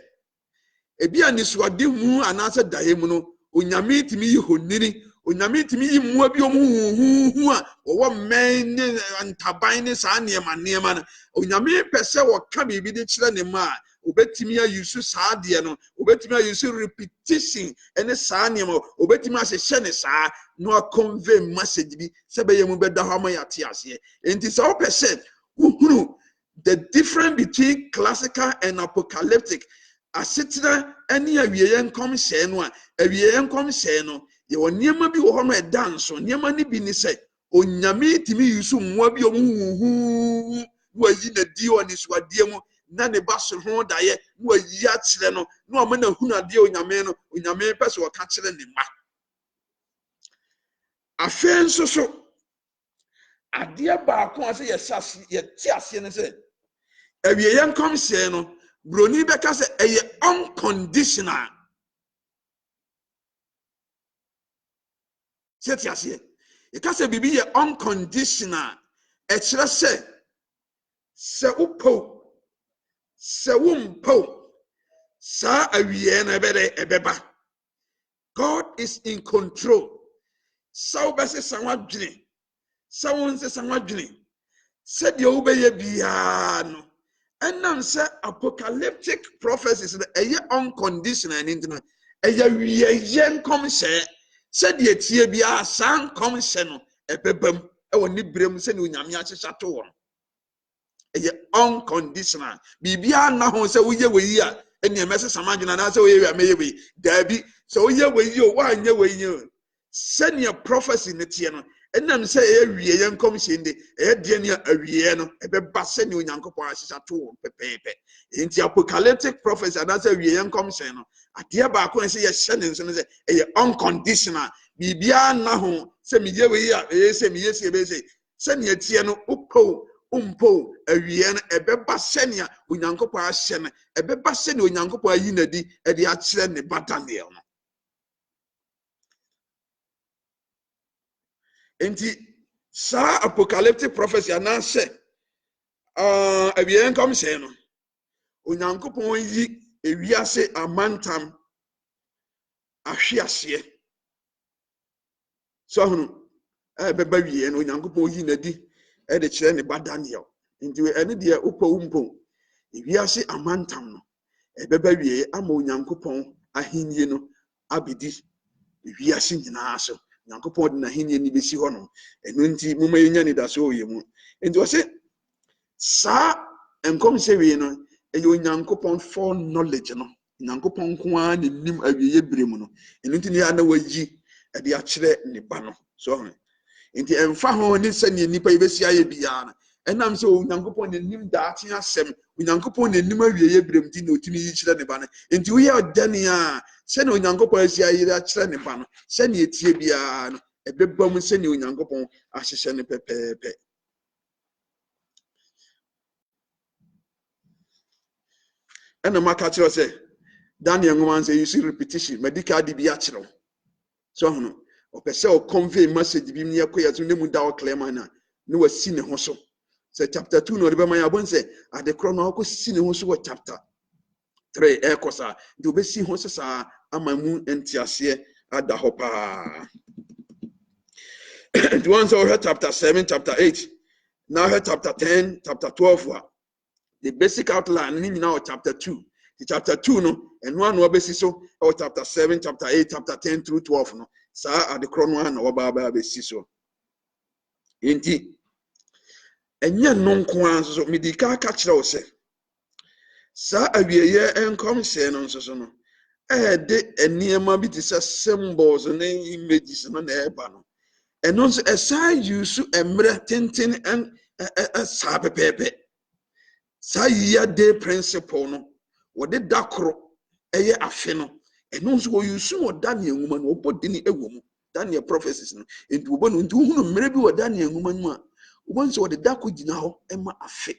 ebi anisuade hu anase dahe mu no onyame timi yi honini onyame timi yi mua bi omuhuhu a wo men ne antaban ne saa niema no onyame pese wo ka bibi de kire ne ma obetimi ayusu saa de no obetimi ayusu repetition ene saa niema obetimi ahye ne saa no convey message bi se be yemu beda ho ma yate ase enti so pese uhuru the difference between classical and apocalyptic asetina eni awieye nkom hye no a awieye nkom hye no ye woniema bi wo ho no edanso niema ni bi ni se onyame timi yusu mmoa bi omuhuhu wayi na di oni suade mu na ne baso ho daye no ayi a kire no no o na hunade onyame no onyame pese o ka kire ne ma afenso so ade ba ko ase ye ti ase ne se awieye nkom hye no broni beka se eye unconditional seti ase e ka se bibi ye unconditional e kire se upo se wumpo sa awiye na ebeba God is in control sa obese sanwadwene sa wonse sanwadwene se de obeye bia no enam say apocalyptic prophecies eye unconditional and intimate eye wiye nkom hye se de tie bia san kom hye no ebebam e woni brem se ne onyame akyekya to won eye unconditional bibia na ho se woye weyi a ene emese samadwena na se woye wi ameye we dabi se woye weyi o wa anye weyi se ne prophecy ne tie no enam se ewiye nkom hyende de ne awiye no ebeba se ne onyankopon ahyesha to pepepe enti apocalyptic prophecy and say awiye nkom hye no ade ba ko se ye hye ne nso se eye unconditional bibia na ho se miye weyi a se miye se be se ne tie no upo umpo awiye no ebeba se ne onyankopon ahye no ebeba se ne onyankopon ayi nadi e de a kire ne Daniel no enti sa apocalyptic prophecy ana se awiye nkom hye no onyankopon yi ewiase amantam ahwe ase so hono beba wie no Onyankopɔn yi na di e de kyerɛ ne ba Daniel nti ene de upɔ ewiase amantam no beba wie ama Onyankopɔn ahenni no abedi ewiase nyinaa so Onyankopɔn de n'ahenni ni besi hɔ no eno nti moma yenya ne da so oye mu nti o se sa enkom se wie no eye Onyankopɔn for knowledge no Onyankopɔn ko a ne nim awieye bere mu no eno nti ne ya na wayi e de akyerɛ ne ba no so ho nti emfa ho ne se ne nipa yebesi aye bia no enam se Onyankopɔn ne nim daate asɛm Onyankopɔn ne nim awieye bere mu ti na otimi yi kyerɛ ne ba no nti wo ya dane a se ne Onyankopɔn asi aye akyerɛ ne ba no se ne etie bia no ebebam se ne Onyankopɔn ahyehye ne pepepe ena maka kyerɛ se Daniel ngoma say you see repetition medical di bia kyerɛ so hono opese o convey message bi ne yakoya so ne mu da o claim na ne wasi ne ho so say chapter 2 no de be man abon say adekro no ko si ne ho so chapter 3 ekosa de obesi ho so sa amamu entiase ada ho pa the ones over chapter 7 chapter 8 now chapter 10 chapter 12 the basic outline ni nyina o chapter 2 the chapter 2 no eno anu obesi so o chapter 7 chapter 8 chapter 10 through 12 no sa adekro no na oba ba besi so enti enye no nko anso so medika ka kyerɛ wo se sa awieye enkom se no nso so no de eniema bi ti se symbols na images no na eba no eno nso esa use emre tenten en sa pepepe sa ya day principle no wo de dakoro eye afe no eno nso wo use wo Daniel nwuma no obodi ni ewo mu Daniel prophecies no enti wo no nti wo hunu mmere bi wo Daniel nwuma no a wo nso wo de dako gina ho ema afe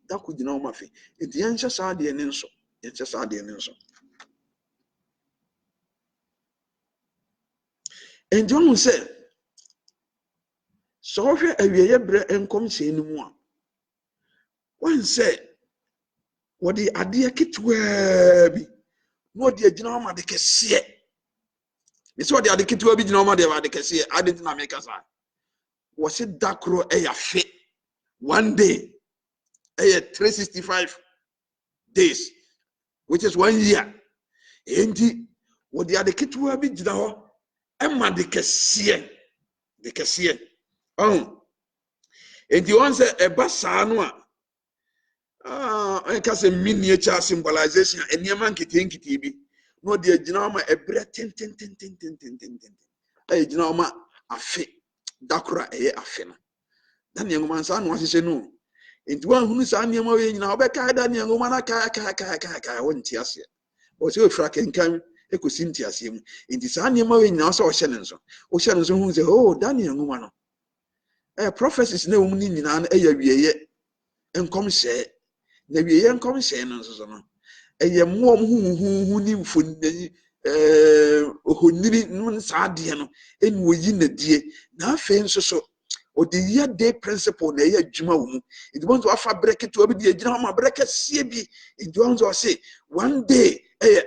dako gina ho ma afe enti yenhye sa de ne nso yenhye sa de ne nso enti wo se so hwe awieye bre enkom se ni mu a wan se wodi ade akitwa bi no de agina ho ma de kese e so wodi ade kitwa bi gina ho ma de kese ade na make sa wo se dakro e ya fe one day 365 days which is 1 year enti wodi ade kitwa bi gina ho e ma de kese enti won se e ba sa no I can say miniature symbolization eniema nkete bi no de agina ma ebre ten agina ma afe dakora eye afe no Daniel ngoma nsa no ahye no enti wan hunu sa niema we nyina obeka Daniel ngoma na ka wonti ase o se ofra kenkan ekosi nti ase mu enti sa niema we nyina so o hye ne nso hunu se oh Daniel ngoma no prophecies na wo mu ni nyina na eya wieye enkom hye na wieye enkom hye no nso no eye mo hu ni mfoni ohoniri no saade no enu oyi na die na afa nso so o de year day principle na ye adwuma wo mu it want to afa bracket to be de agina ma bracket sie bi it want to say one day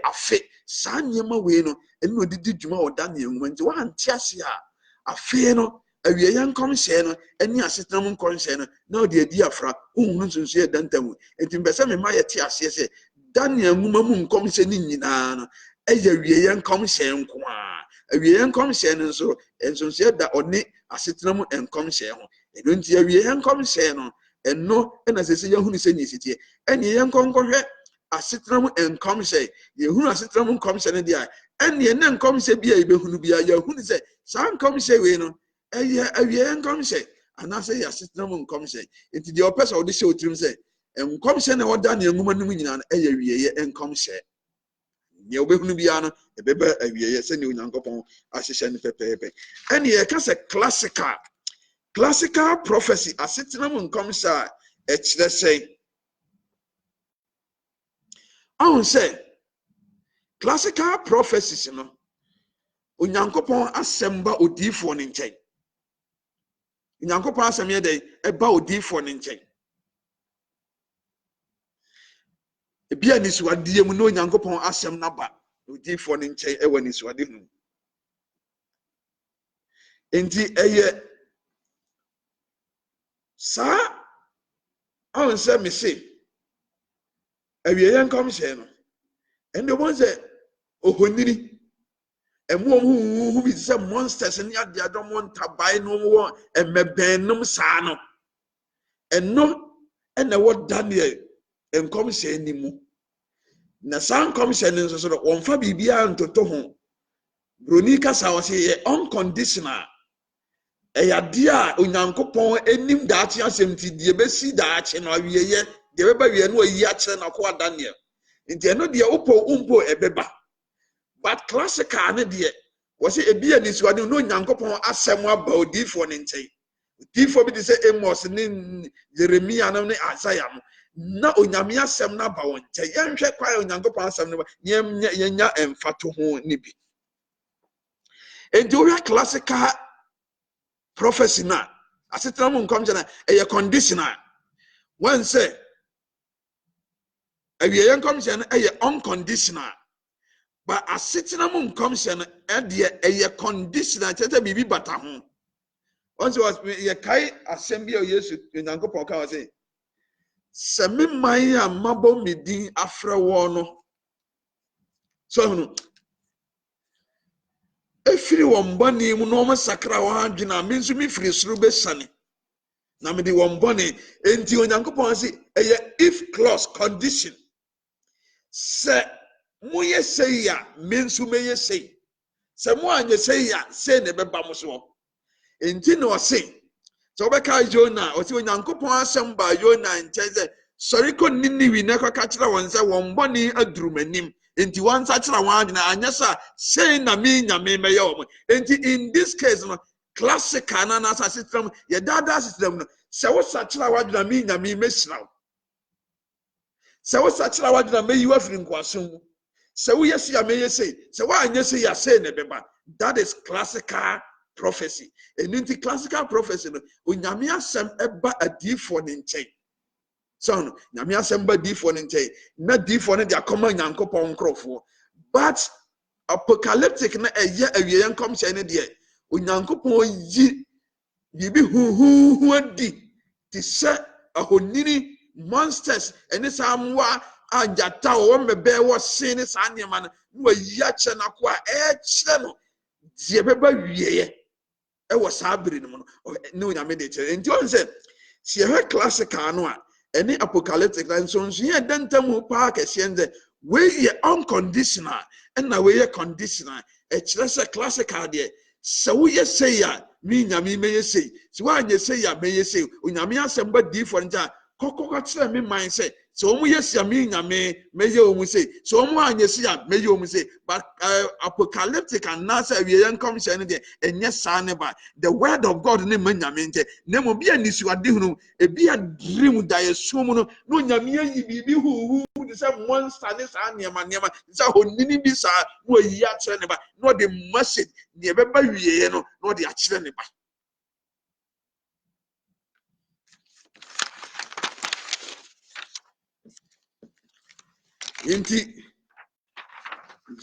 afe sa nyema we no enu odidi dwuma o da na enwuma nti wa ante ase a afe no awieye nkom hye no ani asetenam nkom hye no na o de adi afra ohun nsunsu ye dantam enti mbese me ma ye te ase se Daniel nwuma mu nkom hye ni nyina no awieye nkom hye nko a awieye nkom hye no nso nsunsu ye da oni asetenam nkom hye ho eno nti awieye nkom hye no eno na sese ye hunu se nyisitie eni ye nkonkohwe asetenam nkom hye ye hunu asetenam nkom hye ne dia eni ne nkom hye bia ye behunu bia ye hunu se sa nkom hye we no awieye nkom hye anase ya asetenam nkom hye enti de opesa odi hye otirim se nkom hye na woda na nwuma num nyina na awieye nkom hye ye obehunu bia no ebeba awieye se ne Onyankopon ahyehye ne pepepe eni ye ka se classical prophecy asetenam nkom hye e kire sei on say classical prophecies no Onyankopon asemba odifo ne nkyɛn Onyankopon asem ye dey eba odifo ne nkyɛn ebia ni suade mu no Onyankopon asem na ba odifo ne nkyɛn ewa ni suade hu enti eye sa on say me say awie yen kom hye no ende won say ohoniri emu hu bi say monsters ni ade adom ntabai no wo emeben saa no eno ena wo Daniel enkom hye ni mu na san kom hye ni nso so won fa bibia ntoto ho broni kasa wo say unconditional eyade a onyankopon enim daache asem ti de besi daache no awieye de beba wie no ayi a kire na ko Daniel nti eno de umpo ebeba but classical ne de wo say ebi ani suade no onyankopon asem aba odifo ne nkyɛn odifo bi de say Amos ne Jeremia no ne Isaiah no na onyame asem na ba won nkyɛn yenhwɛ kwa onyankopon asem no yenya emfato ho ne bi enti wo classical prophecy na asetena mu nkom jana eye conditional when say awie nkom jana eye unconditional but asetena mu nkom jana eye conditional tete bibi bata ho once was ye kai assembly of Yesu nyankopon ka wa say se me man ya mabo medin afra wo no so no efiri won bani mu no masakra wa adwena me nso me firi suru be sane na me di won bani enti onyankopon say eye if clause condition se mo ye say ya me nso me ye say se mo anye say ya say ne beba mo so enti no say so be ka Jonah o say onyankopon asem ba Jonah nche say sorry ko Niniwi na ka kira won say won bani adurumanim enti wan sa kira wan na anya sa say na me nyame meye o enti in this case no classic na system ye dada system no se wo sa kira wan na me nyame mesira se wo sa kira wan na me yiwa firi nkwaso se wo yesi ya me yesi se wo anya se ya say ne beba that is classical prophecy enti classical prophecy no onyame asem eba adifo ne nkyɛn so no nyame asem ba difo ne nkyɛn na difo ne dia koma nyankopɔn nkrofo but apocalyptic na eye awie nkom hyɛ ne de onyankopɔn yi bibi hu adi ti sɛ ahonini monsters ene samwa anjata wo mebe wo sin sa nneema no wa yi a kye na ko a kyerɛ no die beba wieye ewo sabiri no ne onyame de kyerɛ enti on sɛ sie he classical no a any apocalyptic and so ye dentam pa kese nze we ye unconditional and na we ye conditional e kyerɛ sɛ classical de sɛ wo ye say ya me nyame me ye say si wa anye say ya me ye say onyame asɛm ba di for nja kokoko kyerɛ me man sɛ so omu yes ya me nyame me ye omu say so omu anye say ya me ye omu say but apocalyptic and na say we yen come say ne de enye sa ne ba the word of God ne ma nyame nte ne mo bia nisuade hunu e bia dream da yesum no no nyame yi bibi hu de say monster ne sa niema say honini bi sa no yi a kyerɛ ne ba no the message ne be ba wiye no no de a kyerɛ ne ba Inti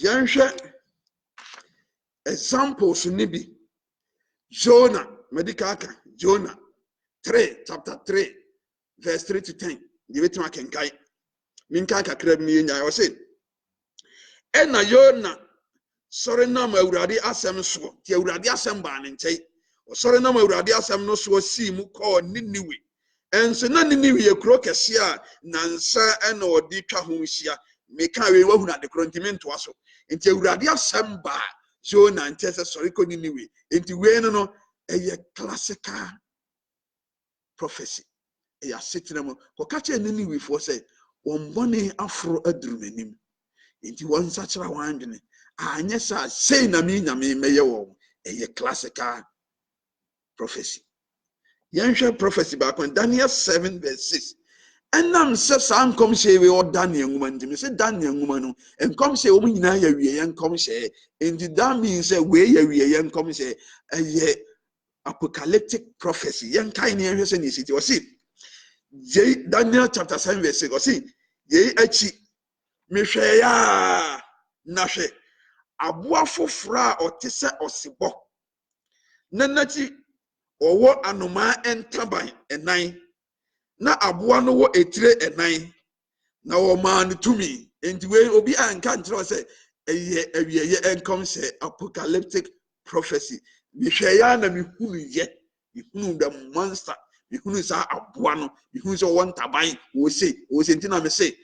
yanhwɛ examples ni bi Jonah medical Jonah 3 chapter 3 verse 3 to 10 the wetin akenkai minka kakra bi nya o say ena Jonah sɔre nam awurade asɛm so ti awurade asɛm ba ne nkyɛn o sɔre nam awurade asɛm no so si mu kɔ Niniwi enso na Niniwi ye kuro kɛse a nansa ena odi twa ho hyia meka we wahu na de kuro ntimi ntoa so enti awurade asɛm ba Jonah nkyɛ sɛ sɔre kɔ Niniwi enti we no ɛyɛ classical prophecy ɛyɛ asetena mu kɔ ka kyɛ Niniwi fo sɛ wɔn bɔne aforo adurumanim enti wɔn nsakyera wɔn adwene anya sa say na me nyame meye wo eye classical prophecy yanhwe prophecy ba kon Daniel 7 verse 6 enam se sa nkom hye we o Daniel nguma ntimi se Daniel nguma no enkom hye o mu nyina ya wie ye nkom hye enti that means say we ya wie ye nkom hye eye apocalyptic prophecy yan kai ne hwe se ne siti o si Daniel chapter 7 verse 6 o si ye achi me hwe ya na hwe aboa foforo a ote se osebɔ nanati owo anoma entaban enan na aboa no wo etire enan na wo man tumi enti we obi anka nkyerɛ sɛ ɛyɛ awieye enkom sɛ apocalyptic prophecy mehwɛ ya na mehunu ye mehunu the monster mehunu sa aboa no mehunu sɛ wo ntaban wo se enti na me se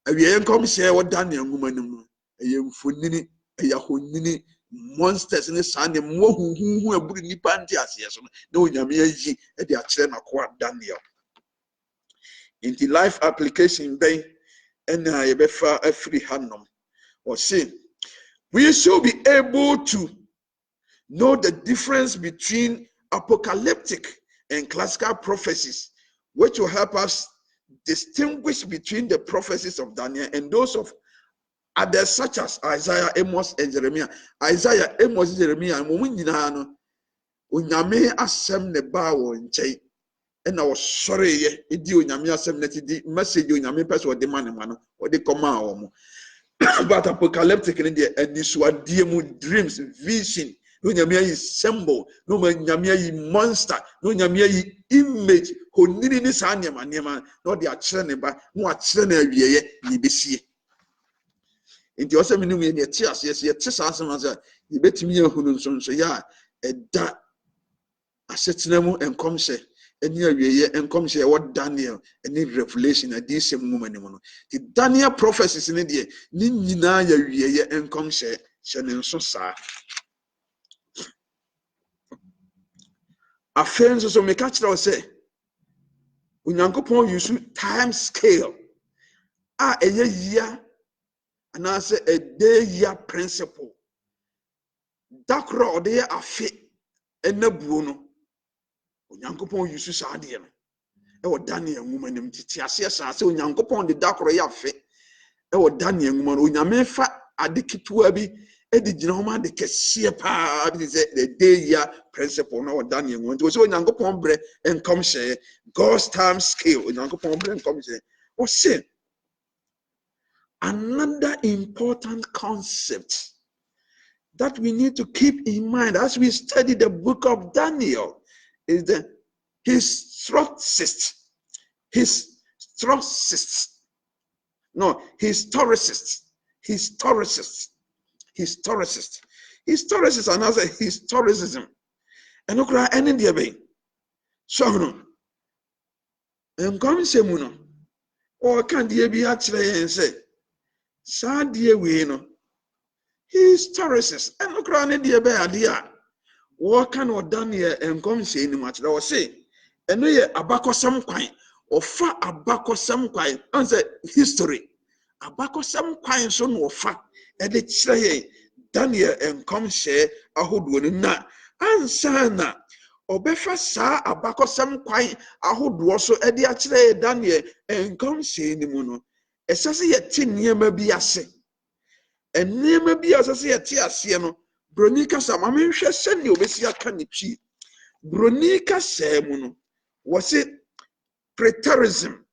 awieye enkom sɛ wo Daniel nwoma nim no ɛyɛ mfonini ɛyɛ honini monsters ne saa ne mo huhuhu aburu nipa nti ase so na onyame ayi e de akyerɛ na ko Daniel into life application bɛn ɛna yɛbɛfa afiri hanom or say we should be able to know the difference between apocalyptic and classical prophecies, which will help us distinguish between the prophecies of Daniel and those of others such as Isaiah, Amos, and Jeremiah. Isaiah, Amos, Jeremiah, and when you know, onyame asem ne ba wo nkyɛn ɛna ɔsɔre yɛ edi onyame asem ne ti di message onyame pɛ so ɔde ma ne ma no ɔde kɔma wɔn but apocalyptic ne deɛ anisuadeɛ mu dreams vision no onyame ayi symbol no onyame ayi monster no onyame ayi image honini ne saa nneɛma na ɔde akyerɛ ne ba no akyerɛ na awieyɛ ne besie nti ɔsɛ me ne mu yɛ te ase yɛ te saa asem ase yɛbɛtumi ahunu nsonso yɛ a ɛda asetena mu enkomhyɛ eni awieye enkomhyɛ wɔ Daniel eni Revelation adi sɛm nwoma nim no ti Daniel prophecies ne de ne nyinaa yɛ awieye enkomhyɛ hyɛ ne nso saa afɛn nso so meka kyerɛ sɛ onyankopɔn use time scale a ɛyɛ yia anaasɛ a day year principle dakoro ɔde yɛ afe ɛnabuo no onyankopɔn use saa de no ɛwɔ Daniel nwoma nim tete ase saa sɛ onyankopɔn de dakoro yɛ afe ɛwɔ Daniel nwoma no onyame fa ade ketewa bi edi gyina hɔ ma de kɛseɛ paa bi sɛ the day year principle na wɔ Daniel nwoma nti sɛ onyankopɔn brɛ enkom hyɛ God's time scale onyankopɔn brɛ enkom hyɛ o say another important concept that we need to keep in mind as we study the book of Daniel is the historicist. And as a historicism. And no cry any dear bay. So no. And come say muno. Or can dear be actually and say, Sad dear we no. Historicist. And no cry any dear bay idea. What can or Daniel and come say any much that was say. And we abako some quine or far abako some quine answer history. Abako some quine son or far and it say Daniel and come share a hood na ansana obefa sa abako some quine a hood also edi actually Daniel and come say any muno. Esase yet tin near maybe ase and near maybe as I say a tea sieno. Bronika samame hwe sene obesi aka ne twi bronika samuno was it preterism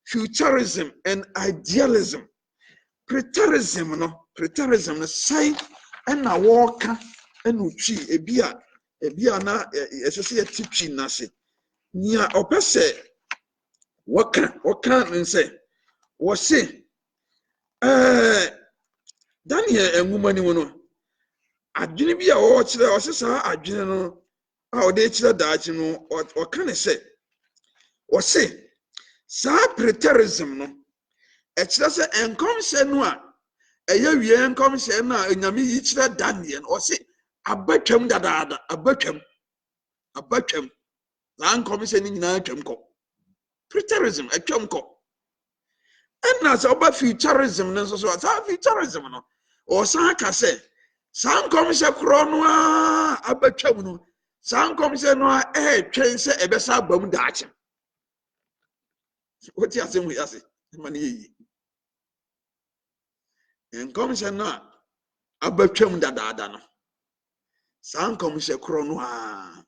futurism and idealism preterism no sai na woka na utwi ebia na esese ya titwi na se nia opese woka nse was it Daniel enwuma ni no adwene bi a o kyerɛ ɔsesa adwene no a ɔde kyerɛ daakye no ɔka ne sɛ ɔse saa preterism no ɛkyerɛ sɛ enkomhyɛ no a ɛyɛ wie enkomhyɛ no a enyame yi kyerɛ Daniel ɔse abatwam dadaada abatwam saa enkomhyɛ no nyinaa atwam kɔ preterism atwam kɔ ɛna sɛ ɔba futurism no nso so saa futurism no ɔsan ka sɛ saa nkomhyɛ korɔ no a abatwam no saa nkomhyɛ no a twɛn sɛ ɛbɛsa abam daakye wote asɛm wi ase ma ne yi nkomhyɛ no a abatwam dadaada no saa nkomhyɛ korɔ no a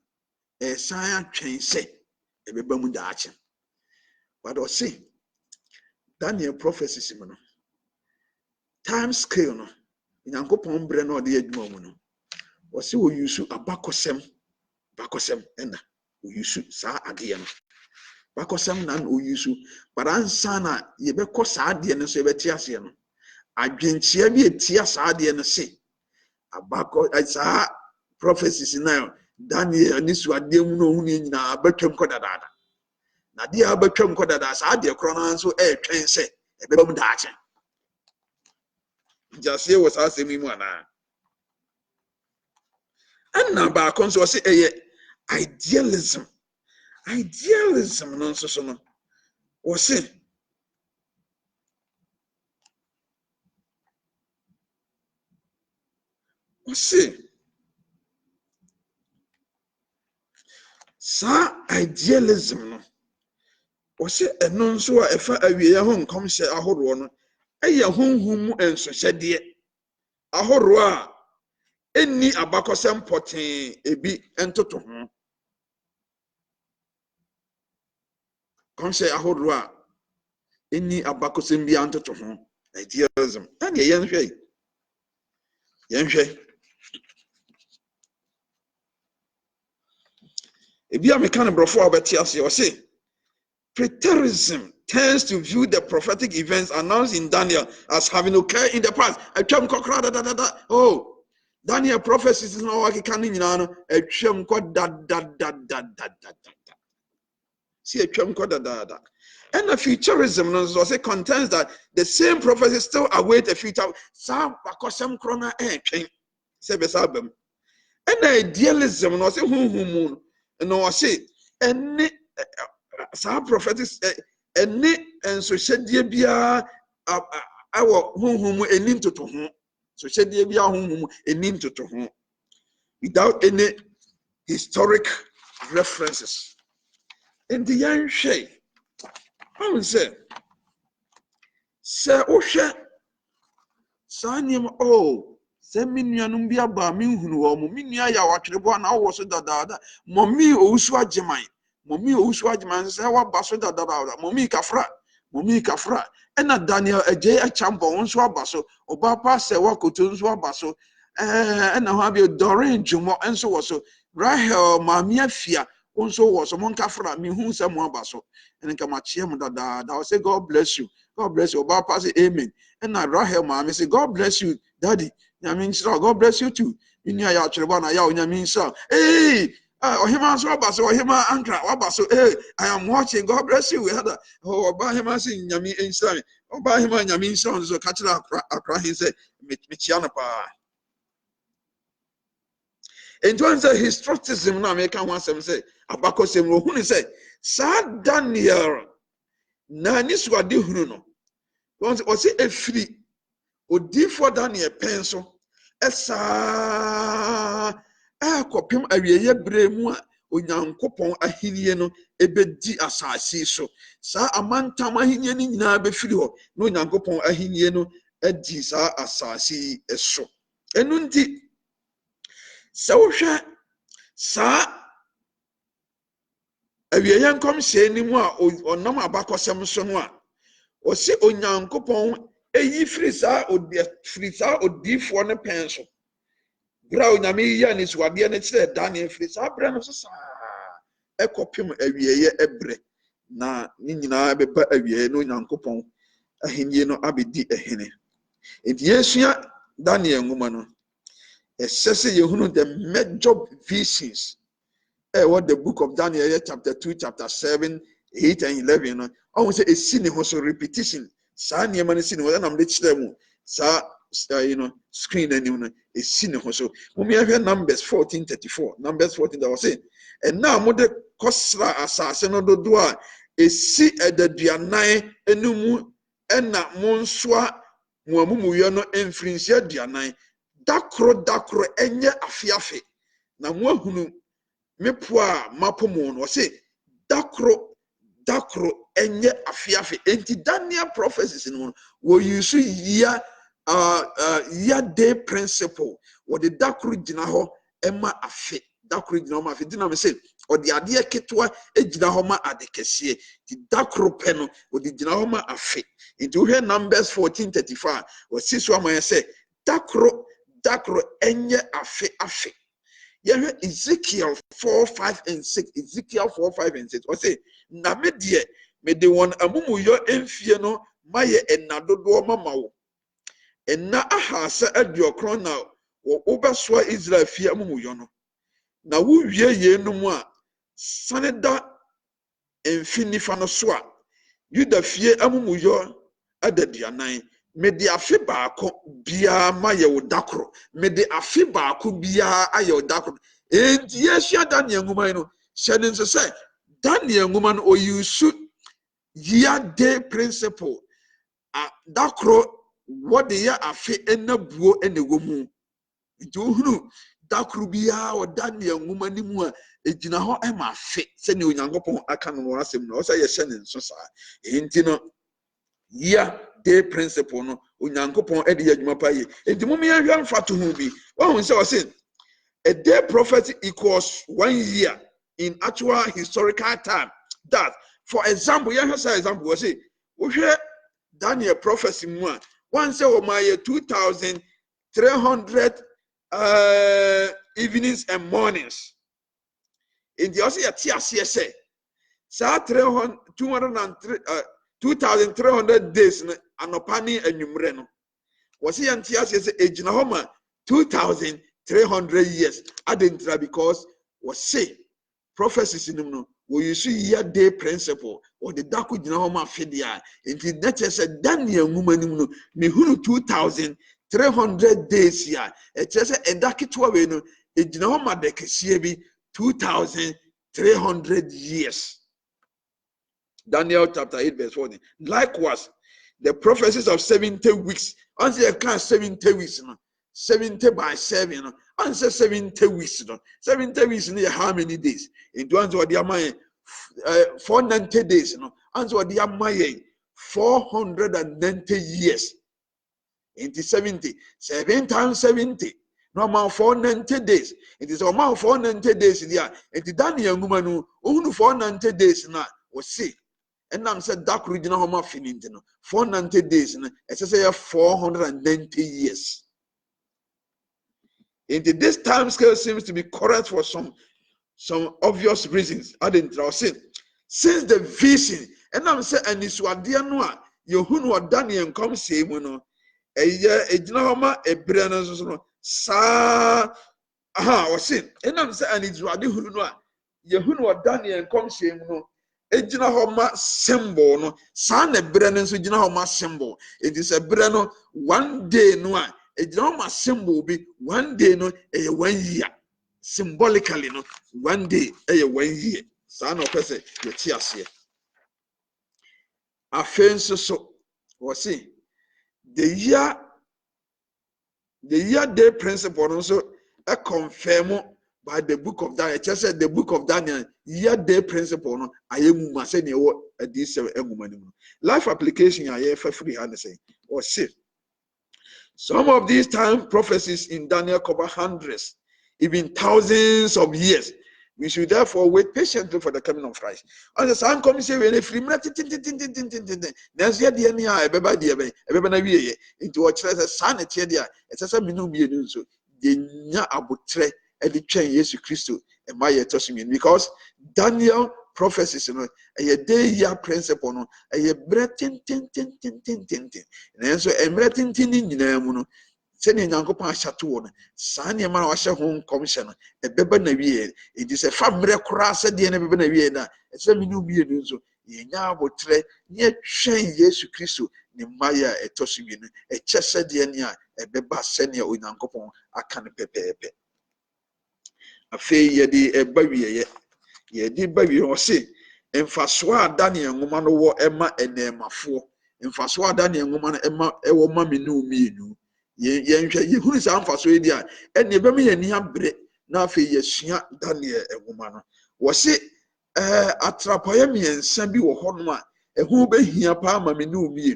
ɛsan atwɛn sɛ ɛbɛba mu daakye but ɔse Daniel prophecies mu no time scale no nyankopɔn brɛ no ɔde adwuma mu no wɔse wɔyusu abakɔsɛm ɛna wɔyusu saa adeɛ no bakɔsɛm na wɔyusu but ansa na yɛbɛkɔ saa adeɛ no so yɛbɛte aseɛ no adwenkyea bi etia saa adeɛ no se abakɔ saa prophecies na Daniel ni suadeɛ mu no hu ne nyinaa bɛtwam kɔ dadaada na deɛ abɛtwam kɔ dadaada saa adeɛ korɔ no nso ɛtwɛn sɛ ɛbɛba mu daakye jaseɛ wɔ saa asɛm yi mu anaa ɛna baako nso ɔse ɛyɛ idealism no nso so no ɔse saa idealism no ɔse ɛno nso a ɛfa awieyɛ ho nkɔmhyɛ ahoroɔ no ɛyɛ honhom mu nsohyɛdeɛ ahoroɔ a ɛnni abakɔsɛm pɔtee ebi ntoto ho kɔmhyɛ ahoroɔ a ɛnni abakɔsɛm bi ntoto ho idealism ɛne yɛnhwɛ ebi a meka no brɔfo a wɔbɛte aseɛ ɔse preterism tends to view the prophetic events announced in Daniel as having occurred in the past. Atwam kokra da. Oh, Daniel prophecies no wakeka no nyina no atwam kɔ da. See atwam kɔ da. And the futurism no so say contends that the same prophecy still await a future. Sa bakosem krona twɛn sɛ bɛsa abam. And the idealism no say hunhumu no say any saa prophetic any nso hyɛdeɛ biara awɔ honhom mu enim toto ho so hyɛdeɛ biara honhom mu enim toto ho without any historic references. In the yɛnhwɛ ɔn sɛ wohwɛ saa nneɛma sɛ me nuanom bi aba me nhunu wɔ mo me nua yɛ awatwerɛbɔ na ɔwɔ so dadaada mɔmi owusu agyeman sɛ waba so dadaada mɔmi kafra ɛna Daniel agye akyambɔ nso aba so ɔba pa sɛ wakoto nso aba so ɛna ho abi dɔre ntwomɔ nso wɔ so Rahel maame afia nso wɔ so monkafra me hu sɛ mo aba so ɛna nka makyia mo dadaada ɔ sɛ God bless you ɔba pa sɛ amen ɛna Rahel maame sɛ God bless you daddy nyame nhyira God bless you too me nua yɛ atwerɛbɔ na yɛ nyame nhyira Ohima so aba so ohima ankra waba so I am watching God bless you we had oba hima say nyame nhyira me oba hima nyame nhyira so ka kyerɛ akra hin sɛ mekyia no pa ento say historicism na me ka ho asɛm sɛ abakɔsɛm no hu ne sɛ saa Daniel na ni suade hunu no ɔse efiri odifo Daniel pɛn so ɛsaa akɔpem awieyɛ bere mu a onyankopɔn ahennie no ebedi asase so saa amantam ahennie no nyinaa befiri hɔ na onyankopɔn ahennie no adi saa asase so ɛnu nti sɛ wohwɛ saa awieyɛ nkɔmhyɛ ni mu a ɔnam abakɔsɛm so no a ɔse onyankopɔn eyi firi saa odifoɔ no pɛn so bra onyame yɛ ne suadeɛ no kyerɛ Daniel firi saa brɛ no so saa ɛkɔpem awieyɛ ɛbrɛ na ne nyinaa bɛba awieyɛ no onyankopɔn ahennie no abɛdi ɛhene enti yɛsua Daniel nwoma no ɛsɛ sɛ yɛhunu the major visions what the book of Daniel chapter 2 chapter 7 8 and 11 no ɔho sɛ ɛsi ne ho so repetition saa nneɛma no si ne ho ɛnam de kyerɛ mu saa screen anim no ɛsi ne ho so momiahwɛ Numbers 14:34 Numbers 14 da wɔ sɛ ɛna mode kɔsra asase no dodo a ɛsi ɛdaduanan anumu ɛna mo nsoa mo amumuyɛ no mfirinhyia aduanan dakoro ɛnyɛ afiafe na mo ahunu mepo a mapo mo no ɔse dakoro enye afiafe enti Daniel prophecies no wo use year day principle wo de dakoro gina ho ema afe dakoro gina ho ma afe dina me say o de ade ketwa egina ho ma ade kese ti dakoro pe no o de gina ho ma afe enti wo hwe Numbers 14:35 wo si so amoye say dakoro enye afe Ezekiel 4, 5, and 6. Ezekiel 4, 5, and 6. Or say, na me de the one amumuyo enfie no maye enadodo mamawo. Enna ahasa aduokron na wo obesoa Israel fie amumuyo no. Na wo wie ye no mu a saneda enfinifa no so a Yuda fie amumuyo adaduanan. Mede afe baako bia maye wo dakro. Mede afe baako bia aye wo dakro. Enti yeshia Daniel nguma no shedding so say Daniel nguma no oyusu year day principle dakro what the year afe enabuo enewo mu nti ohunu dakro bia o Daniel nguma ni mu a ejina ho e ma afe se ne onyankopon aka no asem no o say ye shedding so sa enti no year day principle no onyankopon e de adwuma pa ye enti mum ye hwa mfa to hu bi wa hu se o say a day prophecy equals 1 year in actual historical time. That, for example, here's an example. We say, we hear Daniel prophecy one. One say, oh my 2,300 evenings and mornings. In the also TRCSA, say 2,300 days anopani and numreno. Was he and TRCSA ejinahoma 2,300 years. I didn't try because was say prophecies in no we see year day principle or the daku jinahoma fedia. Into that said Daniel woman no me hunu 2,300 days here. It says a dakitwa we no a jinahoma de kesiebi 2,300 years. Daniel chapter 8 verse 40. Likewise, the prophecies of 70 weeks. Once you can't 70 weeks, 70 by 7, answer 70 weeks. 70 weeks near how many days? Into answer what the mind 490 days. Answer what the mind 490 years. Into 70. 7 times 70. No amount 490 days. It is amount 490 days there. Into Daniel Gumanu, only 490 days now was see. And I'm said dark regional home of 490 days. It says 490 years. And this time scale seems to be correct for some obvious reasons. I didn't say since the vision, and I'm saying, and it's what dear Noah, you who know Daniel come say, mono, a year, a genoma, a brand, sa, aha, or sin. And I'm saying, and it's what you know, you who know Daniel come say, mono, a genoma symbol, no, son, a brand, so genoma symbol. It is a brand, one day, no. A drama symbol be 1 day no a 1 year. Symbolically no 1 day a 1 year. Son of person the tears here. Offense so was see the year day principle also a confirm by the book of Daniel. Just said the book of Daniel year day principle no I am must say this life application I have for free and say or see. Some of these time prophecies in Daniel cover hundreds, even thousands of years. We should therefore wait patiently for the coming of Christ. And the sun comes here when a free minute, there's yet the any everybody into a church, a son at Yedia, it's a minimum so the nya abutre and the chain Jesus Christ and my etoshimi because Daniel prophecies a day year principle no a bretin tin and so a bretin tin in no sending Uncle Pashato Sanya Marasha home commission a beba navie it is a family cross at the end of a navie it's a minu be so ye nya botre near chain Jesus Christ ni maya etoshimi a chesa diania a beba senia unankopon a can pepe a fay ye a baby ye did baby or say and Faswa Daniel woman or Emma and Emma for and Faswa Daniel woman Emma a woman knew me ye who is Anfaswadia and never me any bread now for ye Daniel a woman was it a trapoyami and Sambi or Honma a who be here palma me knew me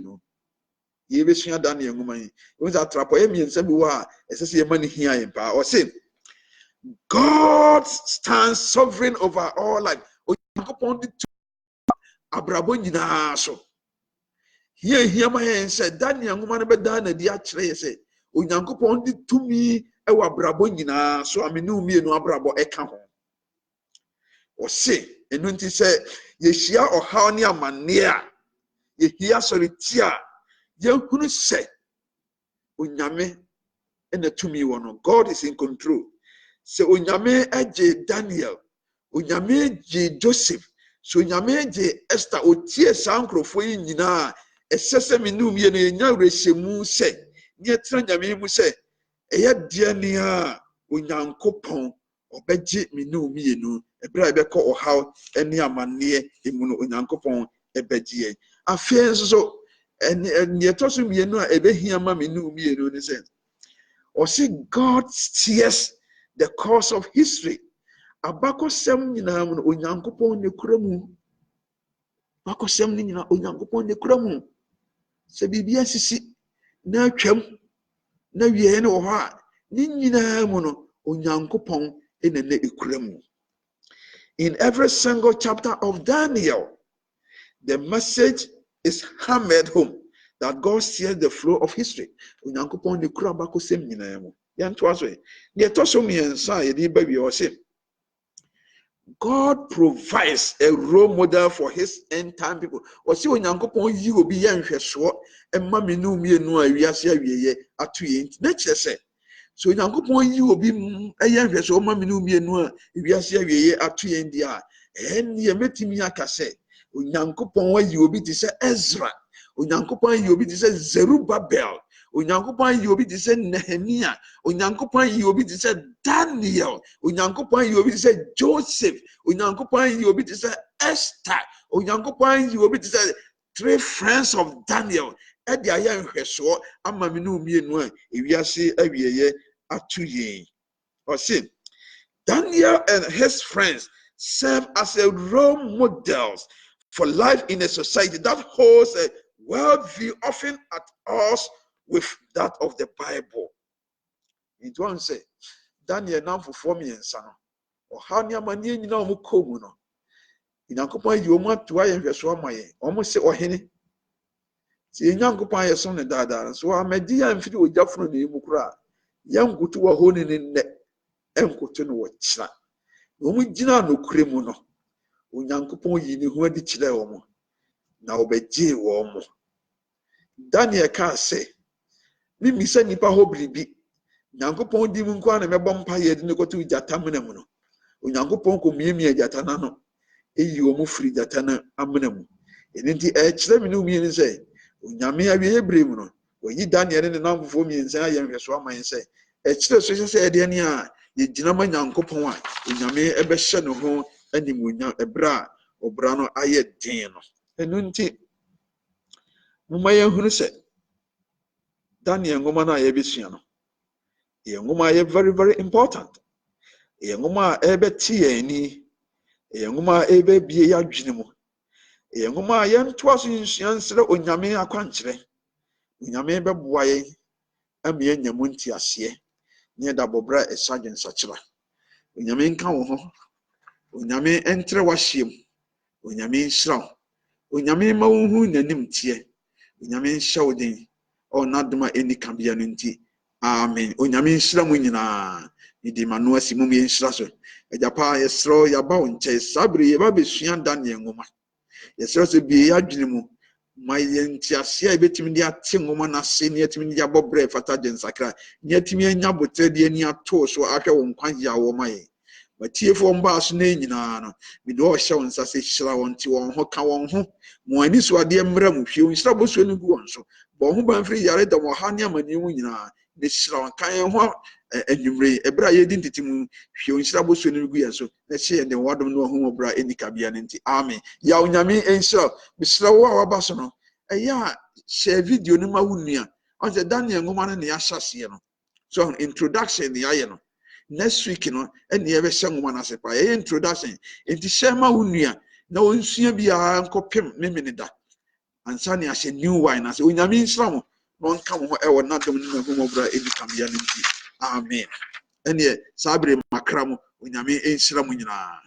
ye be Daniel woman it was a trapoyami and Sambi as I money here in power or say God stands sovereign over all life. Abrabon nyina so here my said Daniel woman be done na di akire say onyankopon di tumi ewa brabo nyina so amenu mienu abrabo eka ho o se enu nti se yehia ohaw ne amane a yehia soreti a yehunu se onyame ena tumi wono. God is in control. Se onyame eje Daniel, onyame eje Joseph, so onyame eje Esther, otie sankrofo yi nyina esese menu mienu enya rehemu se nye tra nyame mu se eye de ni a onyankopon obeje menu mienu ebra ebekọ ohaw eni amane emu no onyankopon ebeje afen so eni etoso mienu a ebehia ma menu mienu ni se or see God steers the course of history. Abakosem nyina mu onyankopon ne kuramu. Bakosem nyina onyankopon ne kuramu. Se bibia sisi na atwam na wiye ne wo ho a ni nyina mu no onyankopon enene ekuramu. In every single chapter of Daniel, the message is hammered home that God steers the flow of history. Onyankopon ne kura bakosem nyina mu. Yanto aso e. Ne toso miensa ye di ba wi o se God provides a role model for his end time people. O se onyankopon yi obi ye nhweso emma menu mienu a wiase awieye ato ye nti na kire se so onyankopon yi obi ye nhweso emma menu mienu a wiase awieye ato ye ndi a ye metimi aka se onyankopon wa yi obi ti se Ezra, onyankopon yi obi ti se Zerubbabel, onyankopon yi obi ti se Nehemia, onyankopon yi obi ti se Daniel, onyankopon yi obi ti se Joseph, onyankopon yi obi ti se Esther, onyankopon yi obi ti se three friends of Daniel. Edi aya nhweso ama menu mienu a ewiase awieye atu ye. O say Daniel and his friends serve as a role models for life in a society that holds a worldview often at odds with that of the Bible. It won't say Daniel now for 4 years. Or how near my name now mukomuno. In Uncle you want to I am your swamaye, almost say or henny. See young Kupaya son and dada, so I may dear and feel with Jaffrey Mukra. Young go to a honing in the Encoton watch. No we dina no cremuno. Unyankopon yi ni ho adi kire wo na obeje wo mo. Daniel ka se mi misa nipa ho bribi nyankopon di mu nkwa na mebọ mpa ye di ne kotu jata mena mu no onyankopon ko miemie jata na no eyi wo mu firi jata na amena mu eni nti kire mi no mi ni se onyame awie ebre mu no oyi Daniel ne namfo mi nsa aye nhweso aman se kire so se de ne a ye gina ma nyankopon a onyame ebe hye no ho animunya ebra obra no aye den no enu nti muma ye hunu se Daniel ngoma na ye besua no ye ngoma ye very very important ye ngoma ebe tie ni ye ngoma ebe bie ya dwene mu ye ngoma ye ntoa so nsua nsre onyame akwankyere onyame beboa ye amie nyamu nti ase ne da bobra esagen sakyera onyame nka wo ho onyame entre wahyem onyame nhyira onyame ma wo hu nanim tie onyame nhyɛ wo den o nadoma eni kabia no nti amen onyame nhyira mu nyina idi manu asimum ye nhyira so ajapa yesro yaba wo nkyɛ sabre ye ba besua Daniel ngoma yesro so bie yadwene mu ma ye ntiase a betimi de ate ngoma na se ne yetimi de abɔbrɛ fata gensakra ne yetimi anya botre de ani ato so ahwɛ wo nkwan ya wo maye matiefo mba so na nyina no me do ohye won sase hyira won ti won ho ka won ho mo ani so ade mmra mu hwe nhyira bosuo no gu won so bo ho ban firi yare da mo ha ne amani mu nyina ne hyira won kan ho anwumre ebra ye di ntitimu hwe nhyira bosuo no gu ya so na hye ne wadom no ho obra enika bia ne nti amen ya onyame enhyira bisira wo a waba so no eya share video no ma wunua on the Daniel ngoma no ne ya hyase no so introduction ne aye no next week no ene ye be hye ngoma na sepa ye introduction enti shema wunua na wonsua bia nkopem memene da ansa ne ahye new wine na se onyame nhyira mo no nka mo ho e wo nadom no ho mobra edi kamia ne nti amen ene sabre makra mo onyame nhyira mo nyina